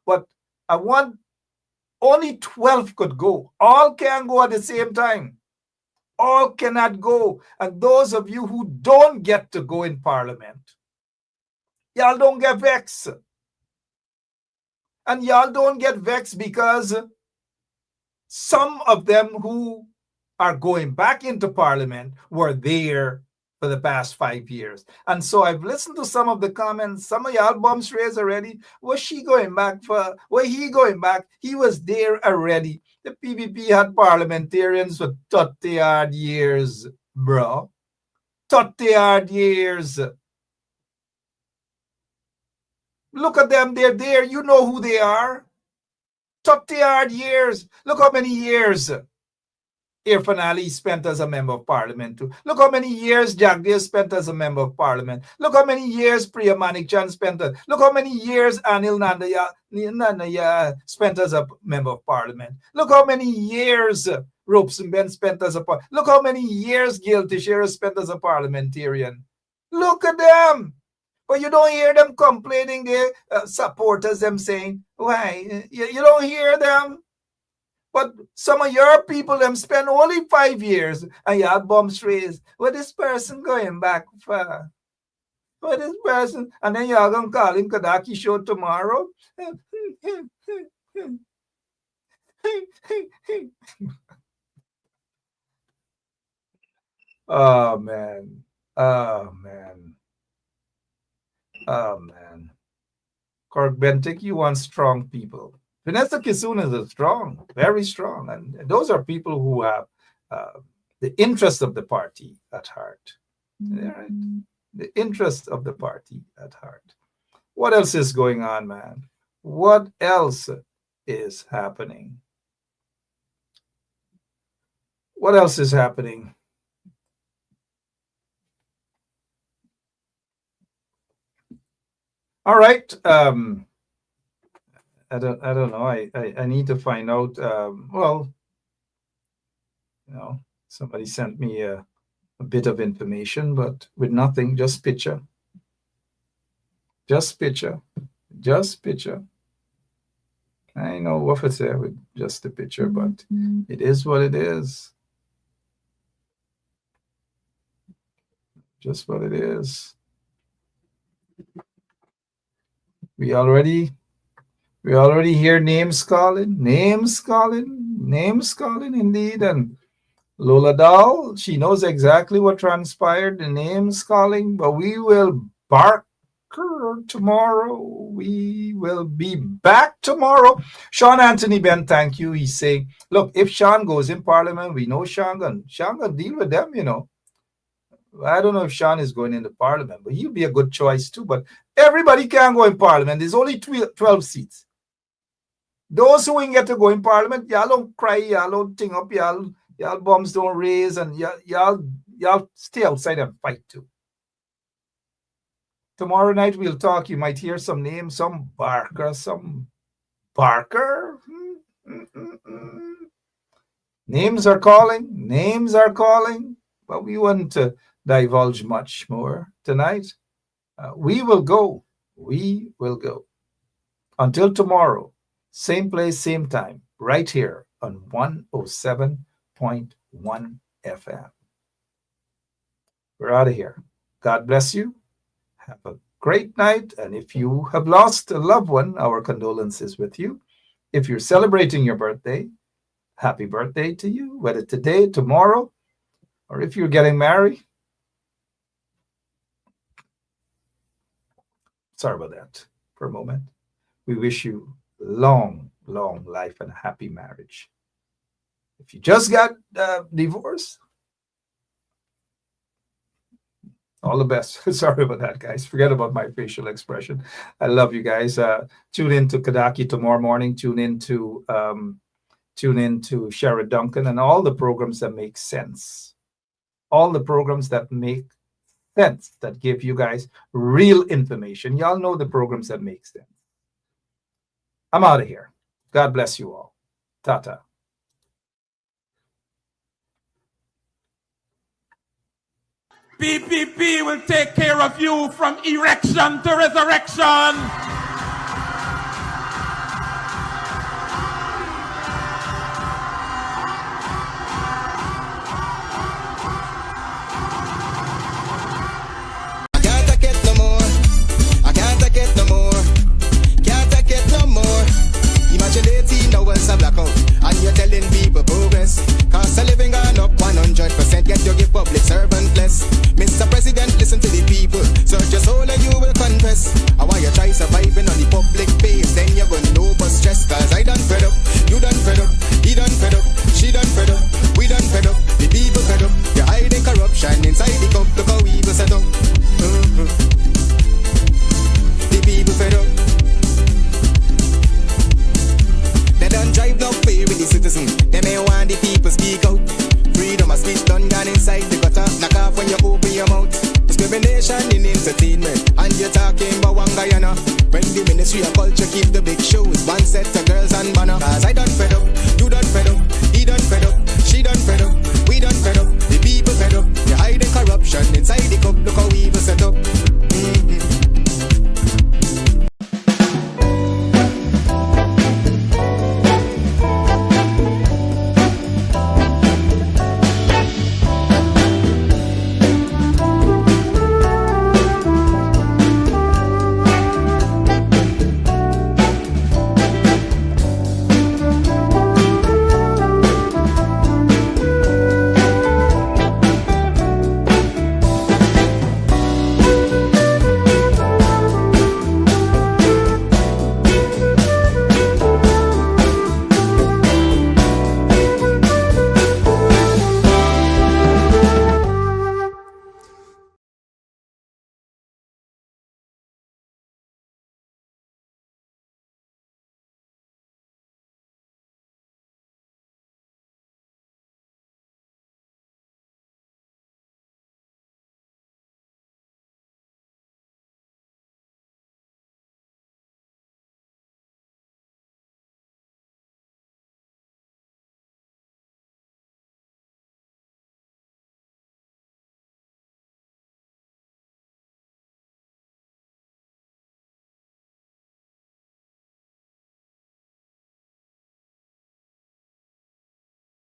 Speaker 5: but I want only 12 could go. All can go at the same time. All cannot go. And those of you who don't get to go in Parliament, y'all don't get vexed. And y'all don't get vexed because some of them who are going back into Parliament were there for the past 5 years. And so I've listened to some of the comments. Some of y'all bums raised already. Was she going back for? Where he going back? He was there already. The PPP had parliamentarians for 30-odd years, bro. 30-odd years. Look at them. They're there. You know who they are. 30-odd years. Look how many years Irfan Ali spent as a member of Parliament too. Look how many years Jagdeo spent as a member of Parliament. Look how many years Priya Manikchand spent. Look how many years Anil Nandaya spent as a member of Parliament. Look how many years Robeson Ben spent as a Look how many years Gail Teixeira spent as a parliamentarian. Look at them. But you don't hear them complaining, their supporters, them saying, why? You don't hear them. But some of your people, them spend only 5 years and you have bums raised. What this person going back for? What this person? And then you're going to call him Kadaki show tomorrow? Oh, man. Oh, man. Oh, man. Cork Bentic, you want strong people. Vanessa Kissoon is strong, very strong. And those are people who have the interest of the party at heart. Right? The interest of the party at heart. What else is going on, man? What else is happening? What else is happening? All right. I don't know. I need to find out. Well, somebody sent me a bit of information, but with nothing, just picture. Just picture. Just picture. I know what it's there with just the picture, but it is what it is. Just what it is. We already We already hear names calling indeed. And Lola Dahl, she knows exactly what transpired, the names calling, but we will bark tomorrow. We will be back tomorrow. Sean Anthony Ben, thank you. He's saying, look, if Sean goes in Parliament, we know Sean gonna deal with them, you know. I don't know if Sean is going into Parliament, but he'll be a good choice too. But everybody can go in Parliament. There's only 12 seats. Those who ain't get to go in Parliament, y'all don't cry, y'all don't ting up, y'all bombs don't raise, and y'all stay outside and fight too. Tomorrow night we'll talk. You might hear some names, some Barker. Names are calling, but we want to divulge much more tonight. We will go. Until tomorrow, same place, same time, right here on 107.1 FM. We're out of here. God bless you. Have a great night. And if you have lost a loved one, our condolences with you. If you're celebrating your birthday, happy birthday to you, whether today, tomorrow, or if you're getting married. Sorry about that for a moment. We wish you long life and happy marriage. If you just got divorced, all the best. Sorry about that, guys. Forget about my facial expression. I love you guys. Tune in to Kadaki tomorrow morning. Tune in to Sherrod Duncan and all the programs that make sense. All the programs that make sense, that give you guys real information. Y'all know the programs that make sense. I'm out of here. God bless you all. Ta-ta.
Speaker 6: PPP will take care of you from erection to resurrection.
Speaker 1: Imagine 18 hours of blackout, and you're telling people progress. Cost of living gone up 100%, yet you give public servant less. Mr. President, listen to the people, search your soul and you will confess. And while you try surviving on the public face, then you're gonna know but stress. Cause I done fed up, you done fed up, he done fed up, she done fed up, we done fed up, the people fed up. You're hiding corruption inside the cup, look how we will set up. The people fed up. They don't drive no fair with the citizen. They may want the people speak out. Freedom of speech done gone inside the gutter. Knock off when you open your mouth. Discrimination in entertainment, and you're talking about one Guyana. When the Ministry of Culture keep the big shows, one set of girls and banner. Cause I done fed up, you done fed up, he done fed up, she done fed up, we done fed up. The